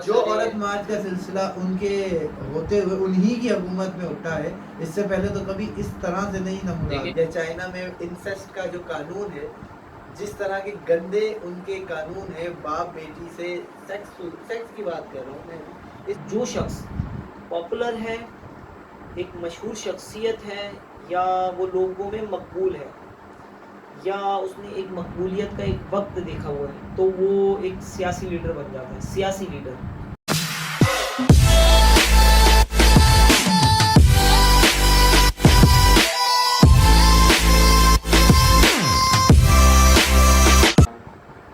جو عورت مارچ کا سلسلہ ان کے ہوتے ہوئے انہی کی حکومت میں اٹھا ہے، اس سے پہلے تو کبھی اس طرح سے نہیں نمودار کیا۔ چائنا میں انسیسٹ کا جو قانون ہے، جس طرح کے گندے ان کے قانون ہے، باپ بیٹی سے سیکس کی بات کر رہا ہوں میں، جو شخص پاپولر ہے، ایک مشہور شخصیت ہے، یا وہ لوگوں میں مقبول ہے، یا اس نے ایک مقبولیت کا ایک وقت دیکھا ہوا ہے، تو وہ ایک سیاسی لیڈر بن جاتا ہے، سیاسی لیڈر۔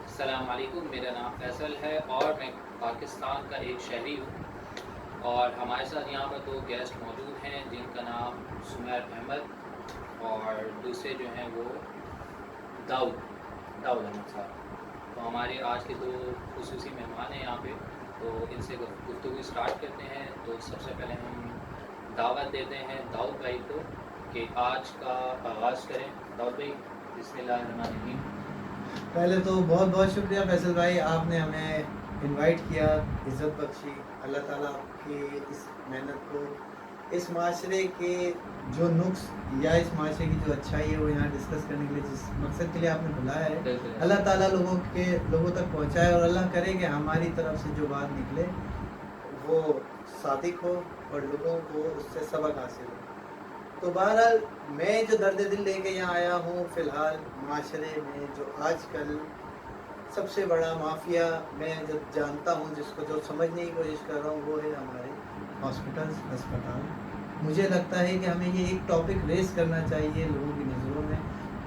السلام علیکم، میرا نام فیصل ہے اور میں پاکستان کا ایک شہری ہوں، اور ہمارے ساتھ یہاں پر 2 گیسٹ موجود ہیں جن کا نام سمیر احمد اور دوسرے جو ہیں وہ داؤد احمد صاحب۔ تو ہمارے آج کے 2 خصوصی مہمان ہیں یہاں پہ، تو ان سے گفتگو اسٹارٹ کرتے ہیں۔ تو سب سے پہلے ہم دعوت دیتے ہیں داؤد بھائی کو کہ آج کا آغاز کریں۔ داؤد بھائی، بسم اللہ الرحمن الرحیم۔ پہلے تو بہت بہت شکریہ فیصل بھائی، آپ نے ہمیں انوائٹ کیا، عزت بخشی۔ اللہ تعالیٰ آپ کی اس محنت کو، اس معاشرے کے جو نقص یا اس معاشرے کی جو اچھائی ہے وہ یہاں ڈسکس کرنے کے لیے جس مقصد کے لیے آپ نے بلایا ہے، اللہ تعالیٰ لوگوں تک پہنچائے، اور اللہ کرے کہ ہماری طرف سے جو بات نکلے وہ صادق ہو اور لوگوں کو اس سے سبق حاصل ہو۔ تو بہرحال میں جو درد دل لے کے یہاں آیا ہوں، فی الحال معاشرے میں جو آج کل سب سے بڑا مافیا میں جو جانتا ہوں، جس کو جو سمجھنے کی کوشش کر رہا ہوں، وہ ہے ہمارے ہاسپٹلس، ہسپتال۔ مجھے لگتا ہے کہ ہمیں یہ ایک ٹاپک ریز کرنا چاہیے لوگوں کی نظروں میں۔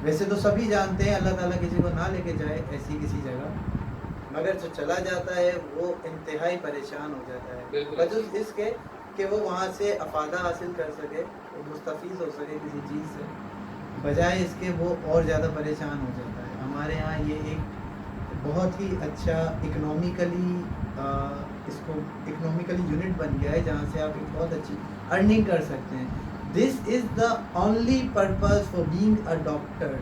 ویسے تو سبھی جانتے ہیں اللہ تعالیٰ کسی کو نہ لے کے جائے ایسی کسی جگہ، مگر جو چلا جاتا ہے وہ انتہائی پریشان ہو جاتا ہے، بجز اس کے کہ وہ وہاں سے افادہ حاصل کر سکے، وہ مستفیض ہو سکے کسی چیز سے، بجائے اس کے وہ اور زیادہ پریشان ہو جاتا ہے۔ ہمارے ہاں یہ ایک بہت ہی اچھا اس کو اکنامیکلی یونٹ بن گیا ہے، جہاں سے آپ ایک بہت اچھی ارننگ کر سکتے ہیں۔ This is the only purpose for being a doctor.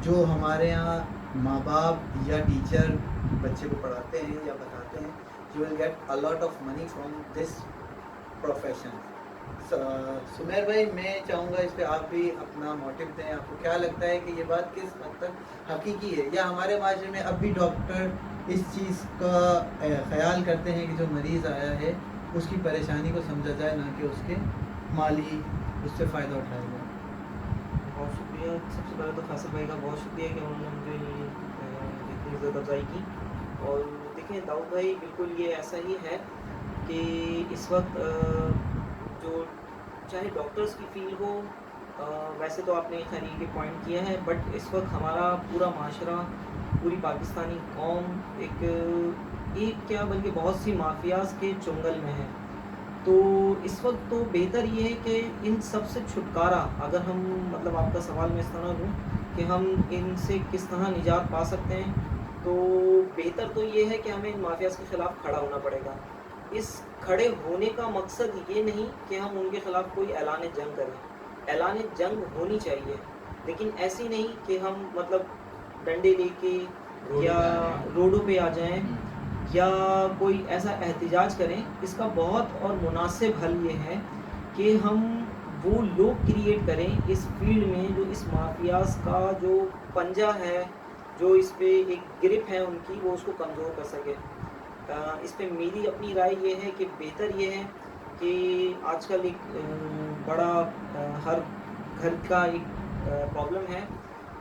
جو ہمارے یہاں ماں باپ یا ٹیچر بچے کو پڑھاتے ہیں یا بتاتے ہیں، you will get a lot of money from this profession. Sameer بھائی، میں چاہوں گا اس پہ آپ بھی اپنا موٹو دیں۔ آپ کو کیا لگتا ہے کہ یہ بات کس حد تک حقیقی ہے، یا ہمارے معاشرے میں اب بھی ڈاکٹر اس چیز کا خیال کرتے ہیں کہ جو مریض آیا ہے اس کی پریشانی کو سمجھا جائے، نہ کہ اس کے مالی اس سے فائدہ اٹھایا جائے؟ بہت شکریہ، سب سے پہلے تو فیصل بھائی کا بہت شکریہ کہ انہوں نے مجھے اتنی عزت افزائی کی۔ اور دیکھیں داؤد بھائی، بالکل یہ ایسا ہی ہے کہ اس وقت جو چاہے ڈاکٹرز کی فیلڈ ہو، ویسے تو آپ نے خیر یہ پوائنٹ کیا ہے، بٹ اس وقت ہمارا پورا معاشرہ، پوری پاکستانی قوم ایک کیا بلکہ بہت سی مافیاز کے چنگل میں ہے۔ تو اس وقت تو بہتر یہ ہے کہ ان سب سے چھٹکارا، اگر ہم مطلب آپ کا سوال میں اس طرح لوں کہ ہم ان سے کس طرح نجات پا سکتے ہیں، تو بہتر تو یہ ہے کہ ہمیں ان مافیاز کے خلاف کھڑا ہونا پڑے گا۔ اس کھڑے ہونے کا مقصد یہ نہیں کہ ہم ان کے خلاف کوئی اعلان جنگ کریں، اعلان جنگ ہونی چاہیے، لیکن ایسی نہیں کہ ہم مطلب ڈنڈے لے کے یا روڈوں پہ آ جائیں یا کوئی ایسا احتجاج کریں۔ اس کا بہت اور مناسب حل یہ ہے کہ ہم وہ لوگ کریٹ کریں اس فیلڈ میں جو اس مافیاز کا جو پنجہ ہے، جو اس پہ ایک گرپ ہے ان کی، وہ اس کو کمزور کر سکے۔ اس پہ میری اپنی رائے یہ ہے کہ بہتر یہ ہے کہ آج کل ایک بڑا ہر گھر کا ایک پرابلم ہے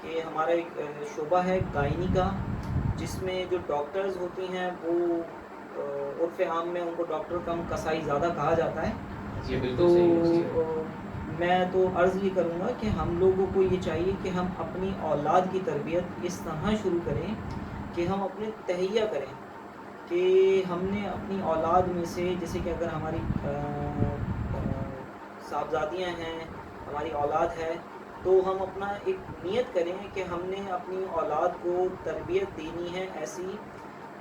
کہ ہمارا ایک شعبہ ہے گائنی کا، جس میں جو ڈاکٹرز ہوتی ہیں وہ عرف عام میں ان کو ڈاکٹر کم کسائی زیادہ کہا جاتا ہے۔ تو میں تو عرض یہ کروں گا کہ ہم لوگوں کو یہ چاہیے کہ ہم اپنی اولاد کی تربیت اس طرح شروع کریں کہ ہم اپنے تہیہ کریں کہ ہم نے اپنی اولاد میں سے، جیسے کہ اگر ہماری صاحبزادیاں ہیں، ہماری اولاد ہے، تو ہم اپنا ایک نیت کریں کہ ہم نے اپنی اولاد کو تربیت دینی ہے ایسی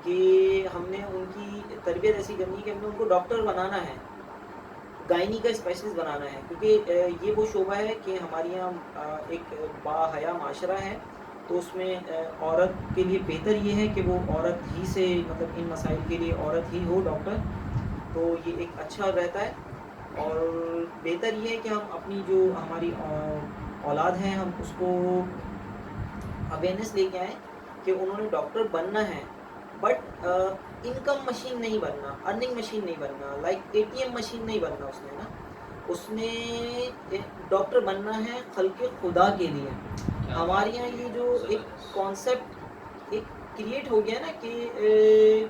کہ ہم نے ان کی تربیت ایسی کرنی ہے کہ ہم نے ان کو ڈاکٹر بنانا ہے، گائنی کا اسپیشلسٹ بنانا ہے، کیونکہ یہ وہ شعبہ ہے کہ ہمارے یہاں ایک با حیا معاشرہ ہے تو اس میں عورت کے لیے بہتر یہ ہے کہ وہ عورت ہی سے مطلب ان مسائل کے لیے عورت ہی ہو ڈاکٹر، تو یہ ایک اچھا رہتا ہے. اور بہتر یہ ہے کہ ہم اپنی جو ہماری اولاد ہیں ہم اس کو اویئرنیس لے کے آئیں کہ انہوں نے ڈاکٹر بننا ہے، بٹ انکم مشین نہیں بننا، ارننگ مشین نہیں بننا، like A T M machine نہیں بننا. اس نے ڈاکٹر بننا ہے خلق خدا کے لیے. ہمارے یہاں یہ جو ایک کانسیپٹ ایک کریٹ ہو گیا نا کہ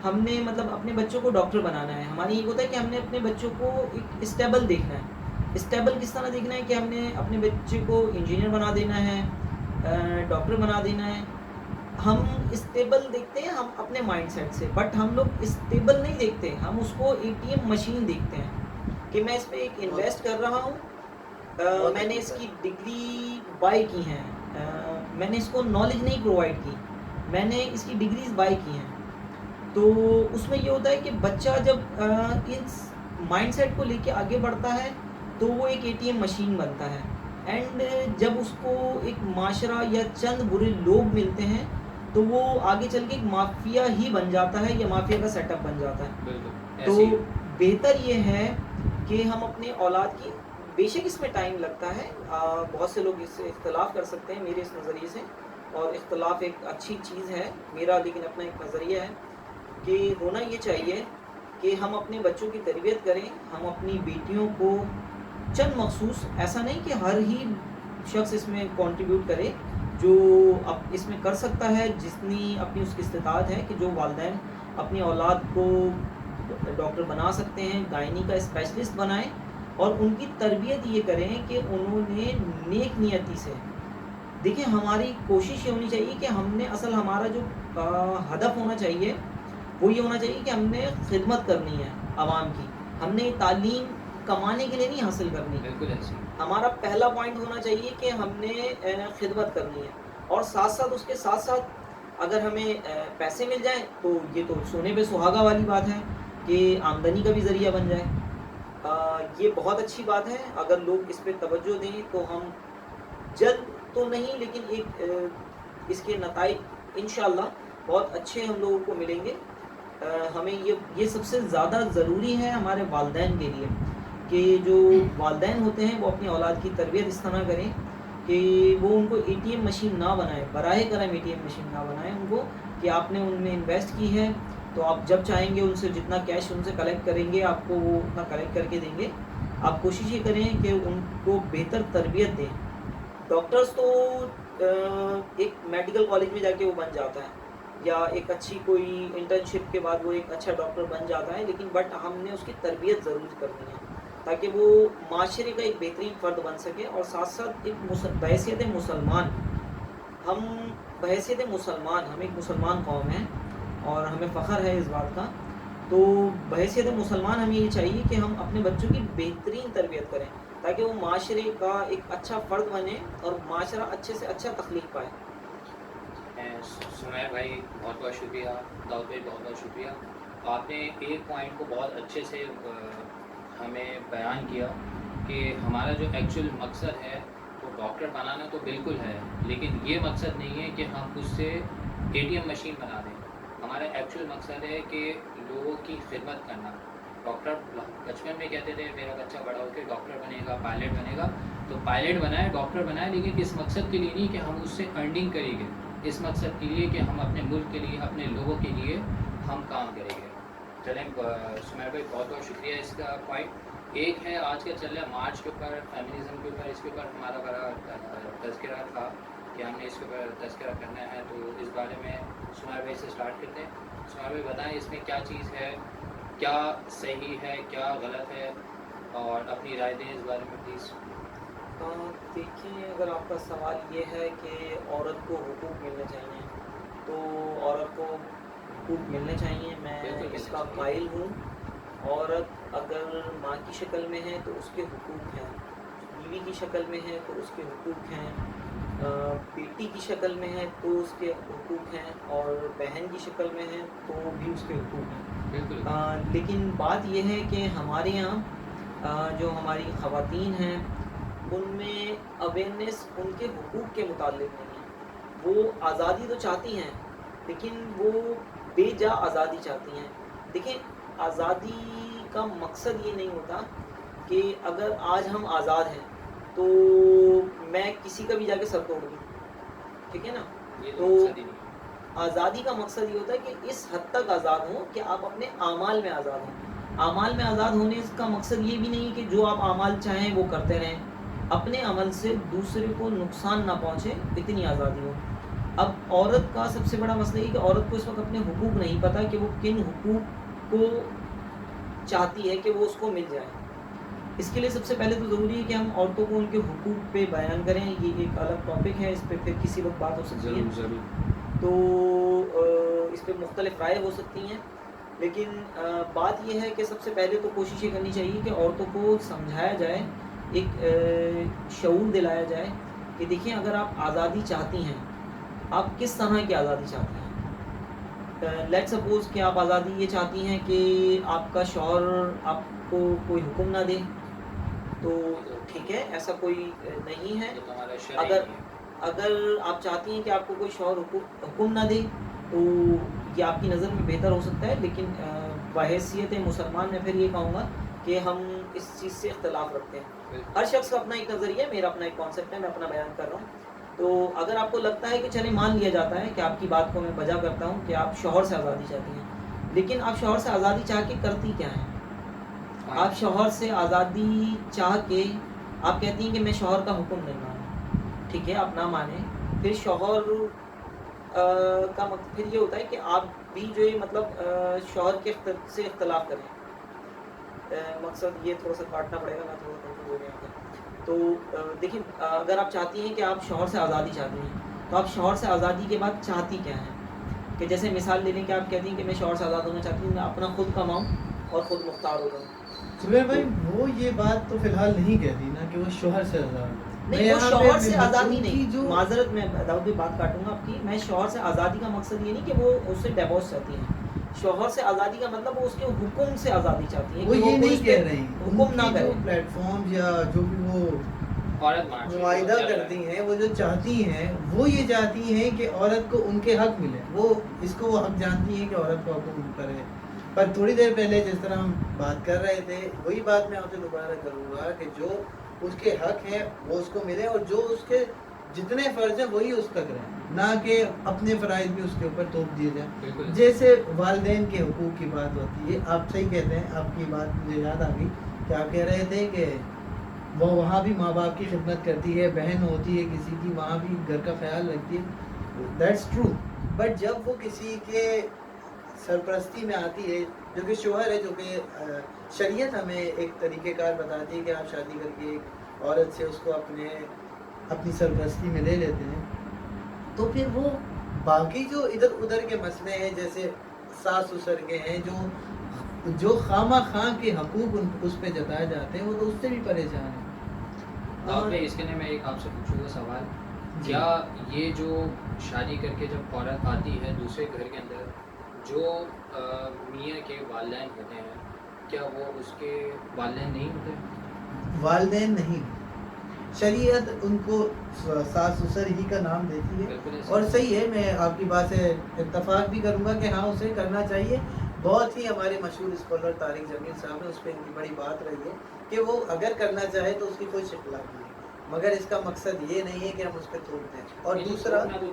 ہم نے مطلب اپنے بچوں کو ڈاکٹر بنانا ہے. ہمارے یہ ہوتا ہے کہ ہم نے اپنے بچوں کو ایک اسٹیبل دیکھنا ہے. اسٹیبل کس طرح دیکھنا ہے کہ ہم نے اپنے بچے کو انجینئر بنا دینا ہے، ڈاکٹر بنا دینا ہے. ہم اسٹیبل دیکھتے ہیں ہم اپنے مائنڈ سیٹ سے، بٹ ہم لوگ اسٹیبل نہیں دیکھتے، ہم اس کو اے ٹی ایم مشین دیکھتے ہیں کہ میں اس پہ ایک انویسٹ کر رہا ہوں. میں نے اس کی ڈگری بائی کی ہیں، میں نے اس کو نالج نہیں پرووائڈ کی، میں نے اس کی ڈگریز بائی کی ہیں. تو اس میں یہ ہوتا ہے کہ بچہ جب اس مائنڈ سیٹ کو لے کے آگے بڑھتا ہے تو وہ ایک اے ٹی ایم مشین بنتا ہے. اینڈ جب اس کو ایک معاشرہ یا چند برے لوگ ملتے ہیں تو وہ آگے چل کے ایک مافیا ہی بن جاتا ہے یا مافیا کا سیٹ اپ بن جاتا ہے. تو بہتر یہ ہے کہ ہم اپنے اولاد کی، بے شک اس میں ٹائم لگتا ہے، بہت سے لوگ اس سے اختلاف کر سکتے ہیں میرے اس نظریے سے، اور اختلاف ایک اچھی چیز ہے میرا، لیکن اپنا ایک نظریہ ہے کہ ہونا یہ چاہیے کہ ہم اپنے بچوں کی تربیت کریں. ہم اپنی بیٹیوں کو چند مخصوص، ایسا نہیں کہ ہر ہی شخص اس میں کنٹریبیوٹ کرے، جو اب اس میں کر سکتا ہے جتنی اپنی اس کی استطاعت ہے، کہ جو والدین اپنی اولاد کو ڈاکٹر بنا سکتے ہیں، گائنی کا اسپیشلسٹ بنائیں، اور ان کی تربیت یہ کریں کہ انہوں نے نیک نیتی سے دیکھیں. ہماری کوشش یہ ہونی چاہیے کہ ہم نے اصل ہمارا جو ہدف ہونا چاہیے وہ یہ ہونا چاہیے کہ ہم نے خدمت کرنی ہے عوام کی. ہم نے تعلیم کمانے کے لیے نہیں حاصل کرنی. بالکل ایسے ہمارا پہلا پوائنٹ ہونا چاہیے کہ ہم نے خدمت کرنی ہے، اور ساتھ ساتھ اس کے ساتھ ساتھ اگر ہمیں پیسے مل جائیں تو یہ تو سونے پہ سہاگا والی بات ہے کہ آمدنی کا بھی ذریعہ بن جائے. یہ بہت اچھی بات ہے. اگر لوگ اس پہ توجہ دیں تو ہم جلد تو نہیں لیکن ایک اس کے نتائج انشاءاللہ بہت اچھے ہم لوگوں کو ملیں گے. ہمیں یہ سب سے زیادہ ضروری ہے ہمارے والدین کے لیے کہ جو والدین ہوتے ہیں وہ اپنی اولاد کی تربیت اس طرح کریں کہ وہ ان کو اے ٹی ایم مشین نہ بنائے، براہ کرم اے ٹی ایم مشین نہ بنائیں ان کو، کہ آپ نے ان میں انویسٹ کی ہے تو آپ جب چاہیں گے ان سے جتنا کیش ان سے کلیکٹ کریں گے آپ کو وہ اتنا کلیکٹ کر کے دیں گے. آپ کوشش یہ کریں کہ ان کو بہتر تربیت دیں. ڈاکٹرز تو ایک میڈیکل کالج میں جا کے وہ بن جاتا ہے، یا ایک اچھی کوئی انٹرنشپ کے بعد وہ ایک اچھا ڈاکٹر بن جاتا ہے، لیکن بٹ ہم نے اس کی تربیت ضرور کرنی ہے تاکہ وہ معاشرے کا ایک بہترین فرد بن سکے. اور ساتھ ساتھ ایک بحیثیت مسلمان، ہم بحیثیت مسلمان، ہم ایک مسلمان قوم ہیں اور ہمیں فخر ہے اس بات کا. تو بحیثیت مسلمان ہمیں یہ چاہیے کہ ہم اپنے بچوں کی بہترین تربیت کریں تاکہ وہ معاشرے کا ایک اچھا فرد بنے اور معاشرہ اچھے سے اچھا تخلیق پائے. سمیر بھائی بہت بہت شکریہ، داؤد بھائی بہت بہت شکریہ. آپ نے ایک پوائنٹ کو بہت اچھے سے ہمیں بیان کیا کہ ہمارا جو ایکچوئل مقصد ہے وہ ڈاکٹر بنانا تو بالکل ہے، لیکن یہ مقصد نہیں ہے کہ ہم اس سے اے ٹی ایم مشین بنا دیں. ہمارا ایکچوئل مقصد ہے کہ لوگوں کی خدمت کرنا. ڈاکٹر بچپن میں کہتے تھے میرا بچہ بڑا ہو کے ڈاکٹر بنے گا، پائلٹ بنے گا، تو پائلٹ بنائے، ڈاکٹر بنائے، لیکن اس مقصد کے لیے نہیں کہ ہم اس سے ارننگ کریں گے، اس مقصد کے لیے کہ ہم اپنے ملک کے لیے، اپنے لوگوں کے لیے ہم کام کریں گے. چلیں سمیر بھائی بہت بہت شکریہ. اس کا پوائنٹ ایک ہے آج کا چل رہا ہے مارچ کے اوپر، فیمنزم کے اوپر، اس کے اوپر ہمارا بڑا تذکرہ تھا کہ ہم نے اس کے اوپر تذکرہ کرنا ہے. تو اس بارے میں سمیر بھائی سے اسٹارٹ کرتے ہیں. سمیر بھائی بتائیں اس میں کیا چیز ہے، کیا صحیح ہے، کیا غلط ہے، اور اپنی رائے دیں اس بارے میں پلیز. دیکھیں اگر آپ کا سوال یہ ہے کہ عورت کو حقوق ملنے چاہیے تو عورت کو حقوق ملنے چاہیے، میں اس کا قائل ہوں. عورت اگر ماں کی شکل میں ہے تو اس کے حقوق ہیں، بیوی کی شکل میں ہے تو اس کے حقوق ہیں، بیٹی کی شکل میں ہے تو اس کے حقوق ہیں، اور بہن کی شکل میں ہے تو بھی اس کے حقوق ہیں. لیکن بات یہ ہے کہ ہمارے یہاں جو ہماری خواتین ہیں ان میں اویئرنیس ان کے حقوق کے متعلق نہیں ہے. وہ آزادی تو چاہتی ہیں لیکن وہ بے جا آزادی چاہتی ہیں. دیکھیں آزادی کا مقصد یہ نہیں ہوتا کہ اگر آج ہم آزاد ہیں تو میں کسی کا بھی جا کے سر توڑ دوں, ٹھیک ہے نا. یہ تو مقصد ہی نہیں ہے. آزادی کا مقصد یہ ہوتا ہے کہ اس حد تک آزاد ہوں کہ آپ اپنے اعمال میں آزاد ہوں. اعمال میں آزاد ہونے کا مقصد یہ بھی نہیں کہ جو آپ اعمال چاہیں وہ کرتے رہیں, اپنے عمل سے دوسرے کو نقصان نہ پہنچے, اتنی آزادی ہو. اب عورت کا سب سے بڑا مسئلہ یہ کہ عورت کو اس وقت اپنے حقوق نہیں پتہ کہ وہ کن حقوق کو چاہتی ہے کہ وہ اس کو مل جائے. اس کے لیے سب سے پہلے تو ضروری ہے کہ ہم عورتوں کو ان کے حقوق پہ بیان کریں. یہ ایک الگ ٹاپک ہے, اس پہ پھر کسی وقت بات ہو سکتی ہے. ضرور. تو اس پہ مختلف رائے ہو سکتی ہیں, لیکن بات یہ ہے کہ سب سے پہلے تو کوشش یہ کرنی چاہیے کہ عورتوں کو سمجھایا جائے, ایک شعور دلایا جائے کہ دیکھیں اگر آپ آزادی چاہتی ہیں, آپ کس طرح کی آزادی چاہتی ہیں. لیٹ سپوز کہ آپ آزادی یہ چاہتی ہیں کہ آپ کا شوہر آپ کو کوئی حکم نہ دے, تو ٹھیک ہے, ایسا کوئی نہیں ہے. یہ تو ہمارا شرع اگر نہیں ہے. اگر آپ چاہتی ہیں کہ آپ کو کوئی شوہر حکم نہ دے تو یہ آپ کی نظر میں بہتر ہو سکتا ہے, لیکن بحیثیت مسلمان میں پھر یہ کہوں گا کہ ہم اس چیز سے اختلاف رکھتے ہیں. ہر شخص کا اپنا ایک نظریہ ہے, میرا اپنا ایک کانسیپٹ ہے, میں اپنا بیان کر رہا ہوں. تو اگر آپ کو لگتا ہے کہ چلے مان لیا جاتا ہے کہ آپ کی بات کو میں بجا کرتا ہوں کہ آپ شوہر سے آزادی چاہتی ہیں, لیکن آپ شوہر سے آزادی چاہ کے کرتی کیا ہیں؟ آپ شوہر سے آزادی چاہ کے آپ کہتی ہیں کہ میں شوہر کا حکم نہیں مانوں, ٹھیک ہے آپ نہ مانیں, پھر شوہر کا مطلب پھر یہ ہوتا ہے کہ آپ بھی جو ہے مطلب شوہر کے سے اختلاف کریں. مقصد یہ تھوڑا سا کاٹنا پڑے گا, میں تھوڑا کنفیوز ہو گیا تھا. تو دیکھیں اگر آپ چاہتی ہیں کہ آپ شوہر سے آزادی چاہتی ہیں تو آپ شوہر سے آزادی کے بعد چاہتی کیا ہیں؟ کہ جیسے مثال لے لیں کہ آپ کہتی ہیں کہ میں شوہر سے آزاد ہونا چاہتی ہوں, میں اپنا خود کماؤں اور خود مختار ہو جاؤں. زبیر بھائی وہ یہ بات تو فی الحال نہیں کہتی نا کہ وہ شوہر سے آزاد ہے. نہیں, وہ شوہر سے آزادی نہیں, معذرت میں داؤد بھائی بات کاٹوں گا آپ کی. میں شوہر سے آزادی کا مقصد یہ نہیں کہ وہ اس سے ڈیورس چاہتی ہیں. شوہر سے آزادی کا مطلب وہ اس کے حکم سے آزادی چاہتی ہیں, وہ یہ نہیں کہہ رہی حکم نہ کرے. پلیٹ فارم یا جو بھی وہ معاہدہ کرتی ہیں, وہ جو چاہتی ہیں وہ یہ چاہتی ہیں کہ عورت کو ان کے حق ملے. وہ اس کو وہ حق جانتی ہیں کہ عورت کو حقوق مل پر ہے. پر تھوڑی دیر پہلے جس طرح ہم بات کر رہے تھے وہی بات میں آپ سے دوبارہ کروں گا کہ جو اس کے حق ہیں وہ اس کو ملے, اور جو اس کے جتنے فرض ہیں وہی اس کا کریں, نہ کہ اپنے فرائض بھی اس کے اوپر توپ دیے جائیں. جیسے والدین کے حقوق کی بات ہوتی ہے, آپ صحیح کہتے ہیں, آپ کی بات مجھے یاد آ گئی کہ آپ کہہ رہے تھے کہ وہ وہاں بھی ماں باپ کی خدمت کرتی ہے, بہن ہوتی ہے کسی کی وہاں بھی گھر کا خیال رکھتی ہے. دیٹس ٹرو, بٹ جب وہ کسی کے سرپرستی میں آتی ہے جو کہ شوہر ہے, جو کہ شریعت ہمیں ایک طریقہ کار بتاتی ہے کہ آپ شادی کر کے ایک عورت سے اس کو اپنی سرپرستی میں لے لیتے ہیں, تو پھر وہ باقی جو ادھر ادھر کے مسئلے ہیں جیسے ساس سسر کے ہیں جو خواہ خواہ کے حقوق اس پہ جتائے جاتے ہیں, وہ تو اس سے بھی پریشان ہیں. اور اس کے لیے میں ایک آپ سے پوچھوں گا سوال, کیا یہ جو شادی کر کے جب عورت آتی ہے دوسرے گھر کے اندر, جو میاں کے والدین ہوتے ہیں, کیا وہ اس کے والدین نہیں ہوتے؟ والدین نہیں, شریعت ان کو ساس سسر ہی کا نام دیتی ہے. اور صحیح ہے, میں آپ کی بات سے اتفاق بھی کروں گا کہ ہاں اسے کرنا چاہیے. بہت ہی ہمارے مشہور اسکالر طارق جمیل صاحب نے اس پہ ان کی بڑی بات رہی ہے کہ وہ اگر کرنا چاہے تو اس کی کوئی شکلا نہیں ہے, مگر اس کا مقصد یہ نہیں ہے کہ ہم اس پہ تھوپ دیں. اور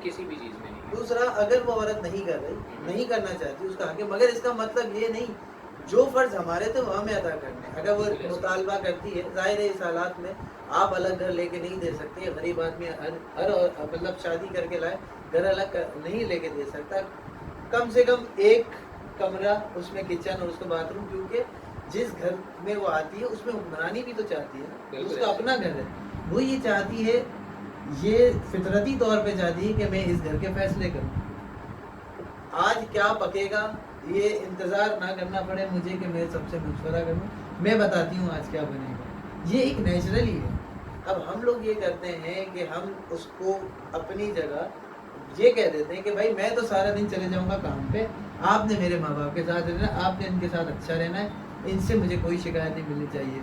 کسی بھی چیز میں نہیں. دوسرا اگر وہ عورت نہیں کر رہی, نہیں کرنا چاہتی, اس کا حق ہے, مگر اس کا مطلب یہ نہیں جو فرض ہمارے تھے وہ ہمیں ادا کرنے. اگر وہ مطالبہ کرتی ہے, ظاہر ہے اس حالات میں آپ الگ گھر لے کے نہیں دے سکتے, غریب آدمی ہر مطلب شادی کر کے لائے گھر الگ نہیں لے کے دے سکتا. کم سے کم ایک کمرہ, اس میں کچن اور اس کو باتھ روم, کیونکہ جس گھر میں وہ آتی ہے اس میں حکمرانی بھی تو چاہتی ہے, اس کا اپنا گھر ہے, وہ یہ چاہتی ہے, یہ فطرتی طور پہ چاہتی ہے کہ میں اس گھر کے فیصلے کروں. آج کیا پکے گا یہ انتظار نہ کرنا پڑے مجھے کہ میں سب سے مشورہ کروں, میں بتاتی ہوں آج کیا بنے گا. یہ ایک نیچرل ہی ہے. اب ہم لوگ یہ کرتے ہیں کہ ہم اس کو اپنی جگہ یہ کہہ دیتے ہیں کہ بھائی میں تو سارا دن چلے جاؤں گا کام پہ, آپ نے میرے ماں باپ کے ساتھ رہنا, آپ نے ان کے ساتھ اچھا رہنا ہے, ان سے مجھے کوئی شکایت نہیں ملنی چاہیے.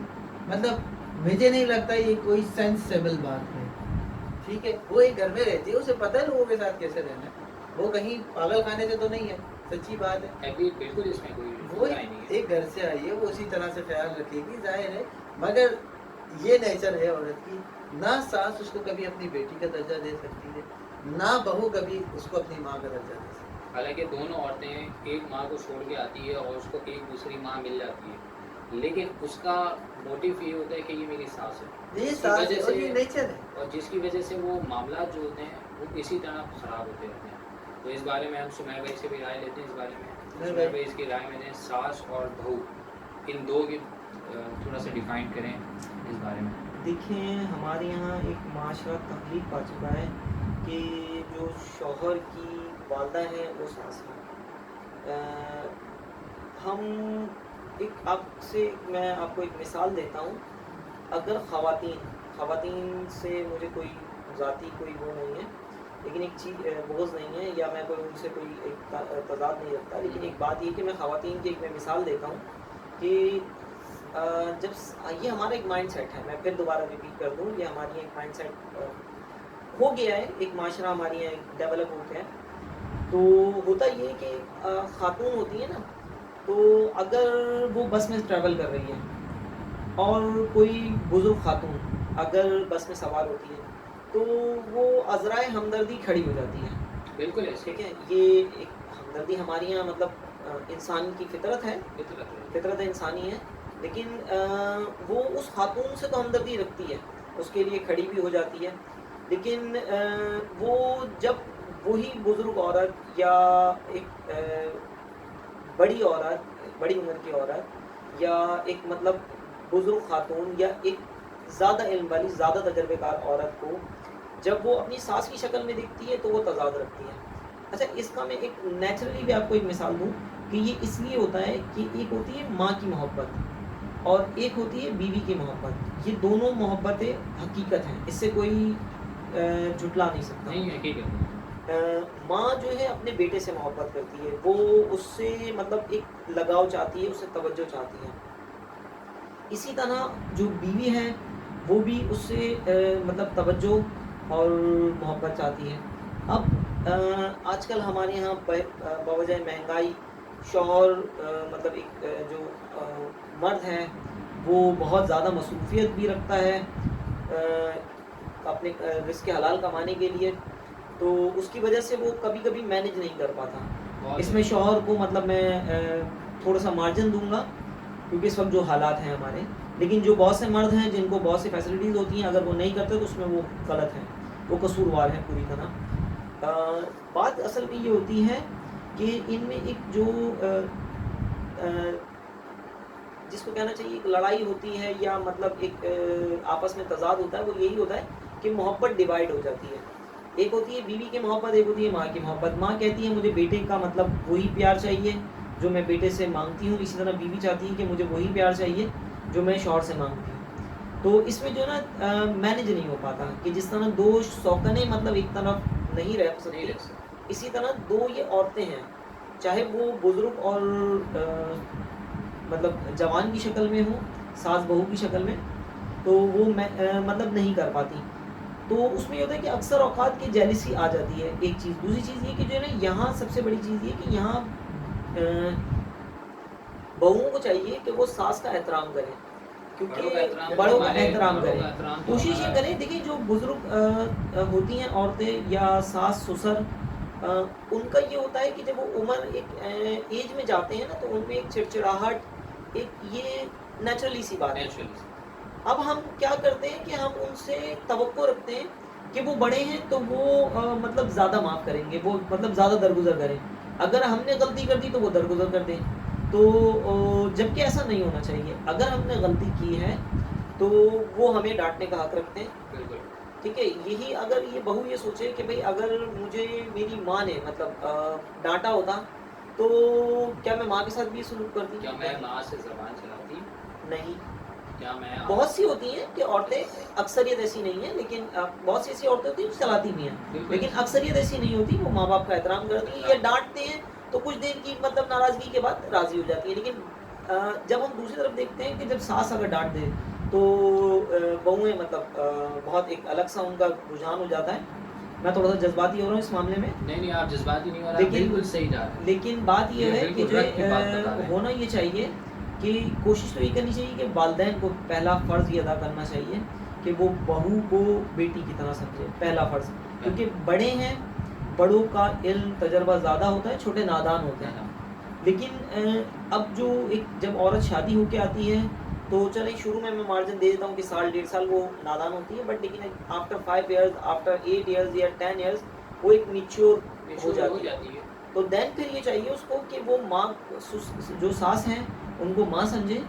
مطلب مجھے نہیں لگتا یہ کوئی سینسیبل بات ہے. ٹھیک ہے, وہ ایک گھر میں رہتی ہے, اسے پتہ ہے لوگوں کے ساتھ کیسے رہنا ہے, وہ کہیں پاگل خانے سے تو نہیں ہے, سچی بات ہے. ابھی بالکل اس میں کوئی وہ رائے نہیں ہے. ایک گھر سے آئی ہے, وہ اسی طرح سے خیال رکھے گی, ظاہر ہے. مگر یہ نیچر ہے عورت کی, نہ ساس اس کو کبھی اپنی بیٹی کا درجہ دے سکتی ہے, نہ بہو کبھی اس کو اپنی ماں کا درجہ دے سکتی ہے. حالانکہ دونوں عورتیں ایک ماں کو چھوڑ کے آتی ہے اور اس کو ایک دوسری ماں مل جاتی ہے, لیکن اس کا موٹیو یہ ہوتا ہے کہ یہ میری ساس ہے, یہ جس کی ساس وجہ ہے اور سے یہ نیچر ہے. اور جس کی وجہ سے وہ معاملات جو ہوتے ہیں وہ اسی طرح خراب ہوتے رہتے ہیں. تو اس بارے میں ہم سمیع بھائی سے بھی رائے لیتے ہیں اس بارے میں. سمیع بھائی اس کی رائے میں نے ساس اور بہو ان دو کی تھوڑا سا ڈیفائن کریں اس بارے میں. دیکھیں ہمارے یہاں ایک معاشرہ تخلیق پا چکا ہے کہ جو شوہر کی والدہ ہیں وہ ساس ہیں. ہم میں آپ کو ایک مثال دیتا ہوں. اگر خواتین سے مجھے کوئی ذاتی کوئی وہ نہیں ہے, لیکن ایک چیز بغض نہیں ہے یا میں کوئی ان سے کوئی ایک تضاد نہیں رکھتا, لیکن ایک بات یہ کہ میں خواتین کی ایک میں مثال دیتا ہوں کہ جب یہ ہمارا ایک مائنڈ سیٹ ہے, میں پھر دوبارہ ریپیٹ کر دوں, یہ ہماری ایک مائنڈ سیٹ ہو گیا ہے, ایک معاشرہ ہماری یہاں ڈیولپ ہو گیا ہے. تو ہوتا یہ کہ خاتون ہوتی ہے نا, تو اگر وہ بس میں ٹریول کر رہی ہے اور کوئی بزرگ خاتون اگر بس میں سوار ہوتی ہے تو وہ عذرائے ہمدردی کھڑی ہو جاتی ہے. بالکل ایسے ٹھیک ہے, یہ ایک ہمدردی ہمارے یہاں مطلب انسان کی فطرت ہے, فطرت انسانی ہے, لیکن وہ اس خاتون سے تو ہمدردی رکھتی ہے, اس کے لیے کھڑی بھی ہو جاتی ہے. لیکن وہ جب وہی بزرگ عورت یا ایک بڑی عورت, بڑی عمر کی عورت یا ایک مطلب بزرگ خاتون یا ایک زیادہ علم والی زیادہ تجربے کار عورت کو جب وہ اپنی ساس کی شکل میں دکھتی ہے تو وہ تضاد رکھتی ہے. اچھا, اس کا میں ایک نیچرلی بھی آپ کو ایک مثال دوں کہ یہ اس لیے ہوتا ہے کہ ایک ہوتی ہے ماں کی محبت اور ایک ہوتی ہے بیوی کی محبت. یہ دونوں محبتیں حقیقت ہیں, اس سے کوئی جھٹلا نہیں سکتا. نہیں, حقیقت. ماں جو ہے اپنے بیٹے سے محبت کرتی ہے, وہ اس سے مطلب ایک لگاؤ چاہتی ہے, اس سے توجہ چاہتی ہے. اسی طرح جو بیوی ہے وہ بھی اس سے مطلب توجہ اور محبت چاہتی ہے. اب آج کل ہمارے یہاں بوجہ مہنگائی شوہر مطلب ایک جو مرد ہے وہ بہت زیادہ مصروفیت بھی رکھتا ہے اپنے رزق حلال کمانے کے لیے, تو اس کی وجہ سے وہ کبھی کبھی مینیج نہیں کر پاتا. اس میں شوہر کو مطلب میں تھوڑا سا مارجن دوں گا کیونکہ اس وقت جو حالات ہیں ہمارے, لیکن جو بہت سے مرد ہیں جن کو بہت سی فیسلٹیز ہوتی ہیں, اگر وہ نہیں کرتے تو اس میں وہ غلط ہیں, وہ قصوروار ہیں پوری طرح. بات اصل میں یہ ہوتی ہے کہ ان میں ایک جو جس کو کہنا چاہیے ایک لڑائی ہوتی ہے یا مطلب ایک آپس میں تضاد ہوتا ہے, وہ یہی ہوتا ہے کہ محبت ڈیوائڈ ہو جاتی ہے. ایک ہوتی ہے بیوی کی محبت, ایک ہوتی ہے ماں کی محبت. ماں کہتی ہے مجھے بیٹے کا مطلب وہی پیار چاہیے جو میں بیٹے سے مانگتی ہوں, اسی طرح بیوی چاہتی ہے کہ مجھے وہی پیار چاہیے جو میں شوہر سے مانگتی ہوں. تو اس میں جو نا مینیج نہیں ہو پاتا کہ جس طرح دو شوکنیں مطلب ایک طرف نہیں رہ سکتی, اسی طرح دو یہ عورتیں ہیں چاہے وہ بزرگ اور مطلب جوان کی شکل میں ہوں, ساس بہو کی شکل میں, تو وہ مطلب نہیں کر پاتی. تو اس میں یہ ہوتا ہے کہ اکثر اوقات کی جیلسی آ جاتی ہے. ایک چیز, دوسری چیز یہ کہ جو ہے نا یہاں سب سے بڑی چیز یہ کہ یہاں بہوؤں کو چاہیے کہ وہ ساس کا احترام کریں, کیونکہ بڑوں کا احترام کریں, کوشش یہ کریں. دیکھیں جو بزرگ ہوتی ہیں عورتیں یا ساس سسر, ان کا یہ ہوتا ہے کہ جب وہ عمر ایک ایج میں جاتے ہیں نا تو ان میں ایک چڑچڑاہٹ, ایک یہ نیچرلی سی بات ہے. اب ہم کیا کرتے ہیں کہ ہم ان سے توقع رکھتے ہیں کہ وہ بڑے ہیں تو وہ مطلب زیادہ معاف کریں گے, وہ مطلب زیادہ درگزر کریں. اگر ہم نے غلطی کر دی تو وہ درگزر کر دیں, تو جبکہ ایسا نہیں ہونا چاہیے. اگر ہم نے غلطی کی ہے تو وہ ہمیں ڈانٹنے کا حق رکھتے ہیں. ٹھیک ہے, یہی اگر یہ بہو یہ سوچے کہ بھئی اگر مجھے میری ماں نے مطلب ڈانٹا ہوتا تو کیا میں ماں کے ساتھ بھی سلوک کرتی؟ کیا میں ماں سے زبان چلاتی؟ نہیں. کیا میں بہت سی ہوتی ہیں کہ عورتیں, اکثریت ایسی نہیں ہے, لیکن بہت سی ایسی عورتیں ہوتی ہیں جو چلاتی بھی ہیں, لیکن اکثریت ایسی نہیں ہوتی. وہ ماں باپ کا احترام کرتی ہیں یا ڈانٹتے ہیں تو کچھ دیر کی مطلب ناراضگی کے بعد راضی ہو جاتی ہے. لیکن جب ہم دوسری طرف دیکھتے ہیں کہ جب ساس اگر ڈانٹ دے تو بہویں مطلب بہت ایک الگ سا ان کا رجحان ہو جاتا ہے. میں تھوڑا سا جذباتی ہو رہا ہوں اس معاملے میں, نہیں آپ جذباتی نہیں ہو رہا, لیکن بالکل صحیح جا رہے ہیں. لیکن بات یہ ہے کہ بالکل جو رکھ کے بات بتا رہے ہیں. ہونا یہ چاہیے کہ کوشش تو یہ کرنی چاہیے کہ والدین کو پہلا فرض یہ ادا کرنا چاہیے کہ وہ بہو کو بیٹی کی طرح سمجھے, پہلا فرض. کیونکہ بڑے ہیں, بڑوں کا علم تجربہ زیادہ ہوتا ہے, چھوٹے نادان ہوتے ہیں. لیکن اب جو ایک جب عورت شادی ہو کے آتی ہے تو چلیں شروع میں مارجن دے دیتا ہوں کہ سال 1.5 سال وہ نادان ہوتی ہے, بٹ لیکن آفٹر 5 ایئرز, آفٹر 8 ایئرز یا 10 ایئرز وہ ایک میچور ہو جاتی ہے. تو دین پھر یہ چاہیے اس کو کہ وہ ماں جو ساس ہیں ان کو ماں سمجھے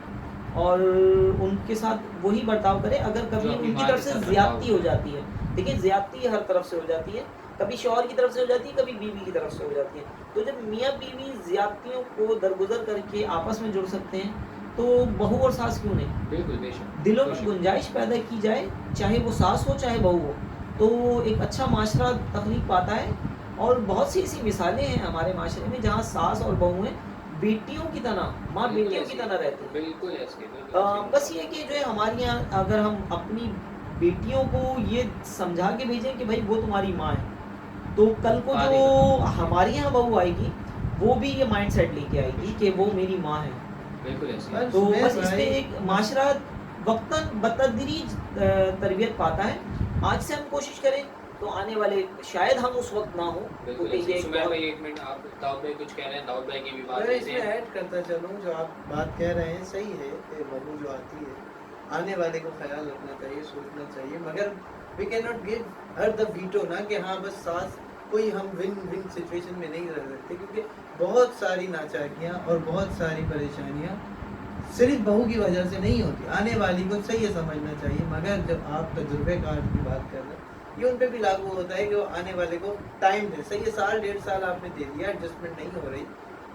اور ان کے ساتھ وہی برتاؤ کرے. اگر کبھی ان کی طرف سے زیادتی ہو جاتی ہے, دیکھیں زیادتی ہر طرف سے ہو جاتی ہے, کبھی شوہر کی طرف سے ہو جاتی ہے, کبھی بیوی کی طرف سے ہو جاتی ہے. تو جب میاں بیوی زیادتیوں کو درگزر کر کے آپس میں جڑ سکتے ہیں تو بہو اور ساس کیوں نہیں, بالکل بے شک دلوں میں گنجائش پیدا کی جائے, چاہے وہ ساس ہو چاہے بہو ہو, تو ایک اچھا معاشرہ تخلیق پاتا ہے. اور بہت سی ایسی مثالیں ہیں ہمارے معاشرے میں جہاں ساس اور بہویں بیٹیوں کی طرح, ماں بیٹیوں کی طرح رہتی ہیں. بالکل ایسے. بس یہ کہ جو ہے ہمارے یہاں اگر ہم اپنی بیٹیوں کو یہ سمجھا کے بھیجیں کہ بھائی وہ تمہاری ماں ہے, تو کل کو جو ہمارے یہاں بہو آئے گی وہ بھی یہ مائنڈ سیٹ لے کے آئے گی کہ وہ میری ماں ہے. بالکل ایسے. تو بس اس پہ ایک معاشرہ وقتاً بتدریج تربیت پاتا ہے. آج سے ہم کوشش کریں تو آنے والے شاید ہم اس وقت نہ ہوں. سمیر بھائی ایک منٹ, آپ داؤد بھائی کچھ کہہ رہے ہیں, داؤد بھائی کی بھی بات. میں اس میں ایڈ کرتا چلوں, جو آپ بات کہہ رہے ہیں صحیح ہے کہ بہو جو آتی ہے آنے والے کو خیال رکھنا چاہیے, سوچنا چاہیے, مگر we can not give her the veto نا کہ ہاں بس ساس کوئی ہم ون ون سچویشن میں نہیں رہ سکتے, کیونکہ بہت ساری ناچاکیاں اور بہت ساری پریشانیاں صرف بہو کی وجہ سے نہیں ہوتی. آنے والی کو صحیح سمجھنا چاہیے. مگر جب آپ تجربے کار کی بات کر رہے ہیں یہ ان پہ بھی لاگو ہوتا ہے کہ وہ آنے والے کو ٹائم دے. صحیح ہے, سال 1.5 سال آپ نے دے دیا, ایڈجسٹمنٹ نہیں ہو رہی,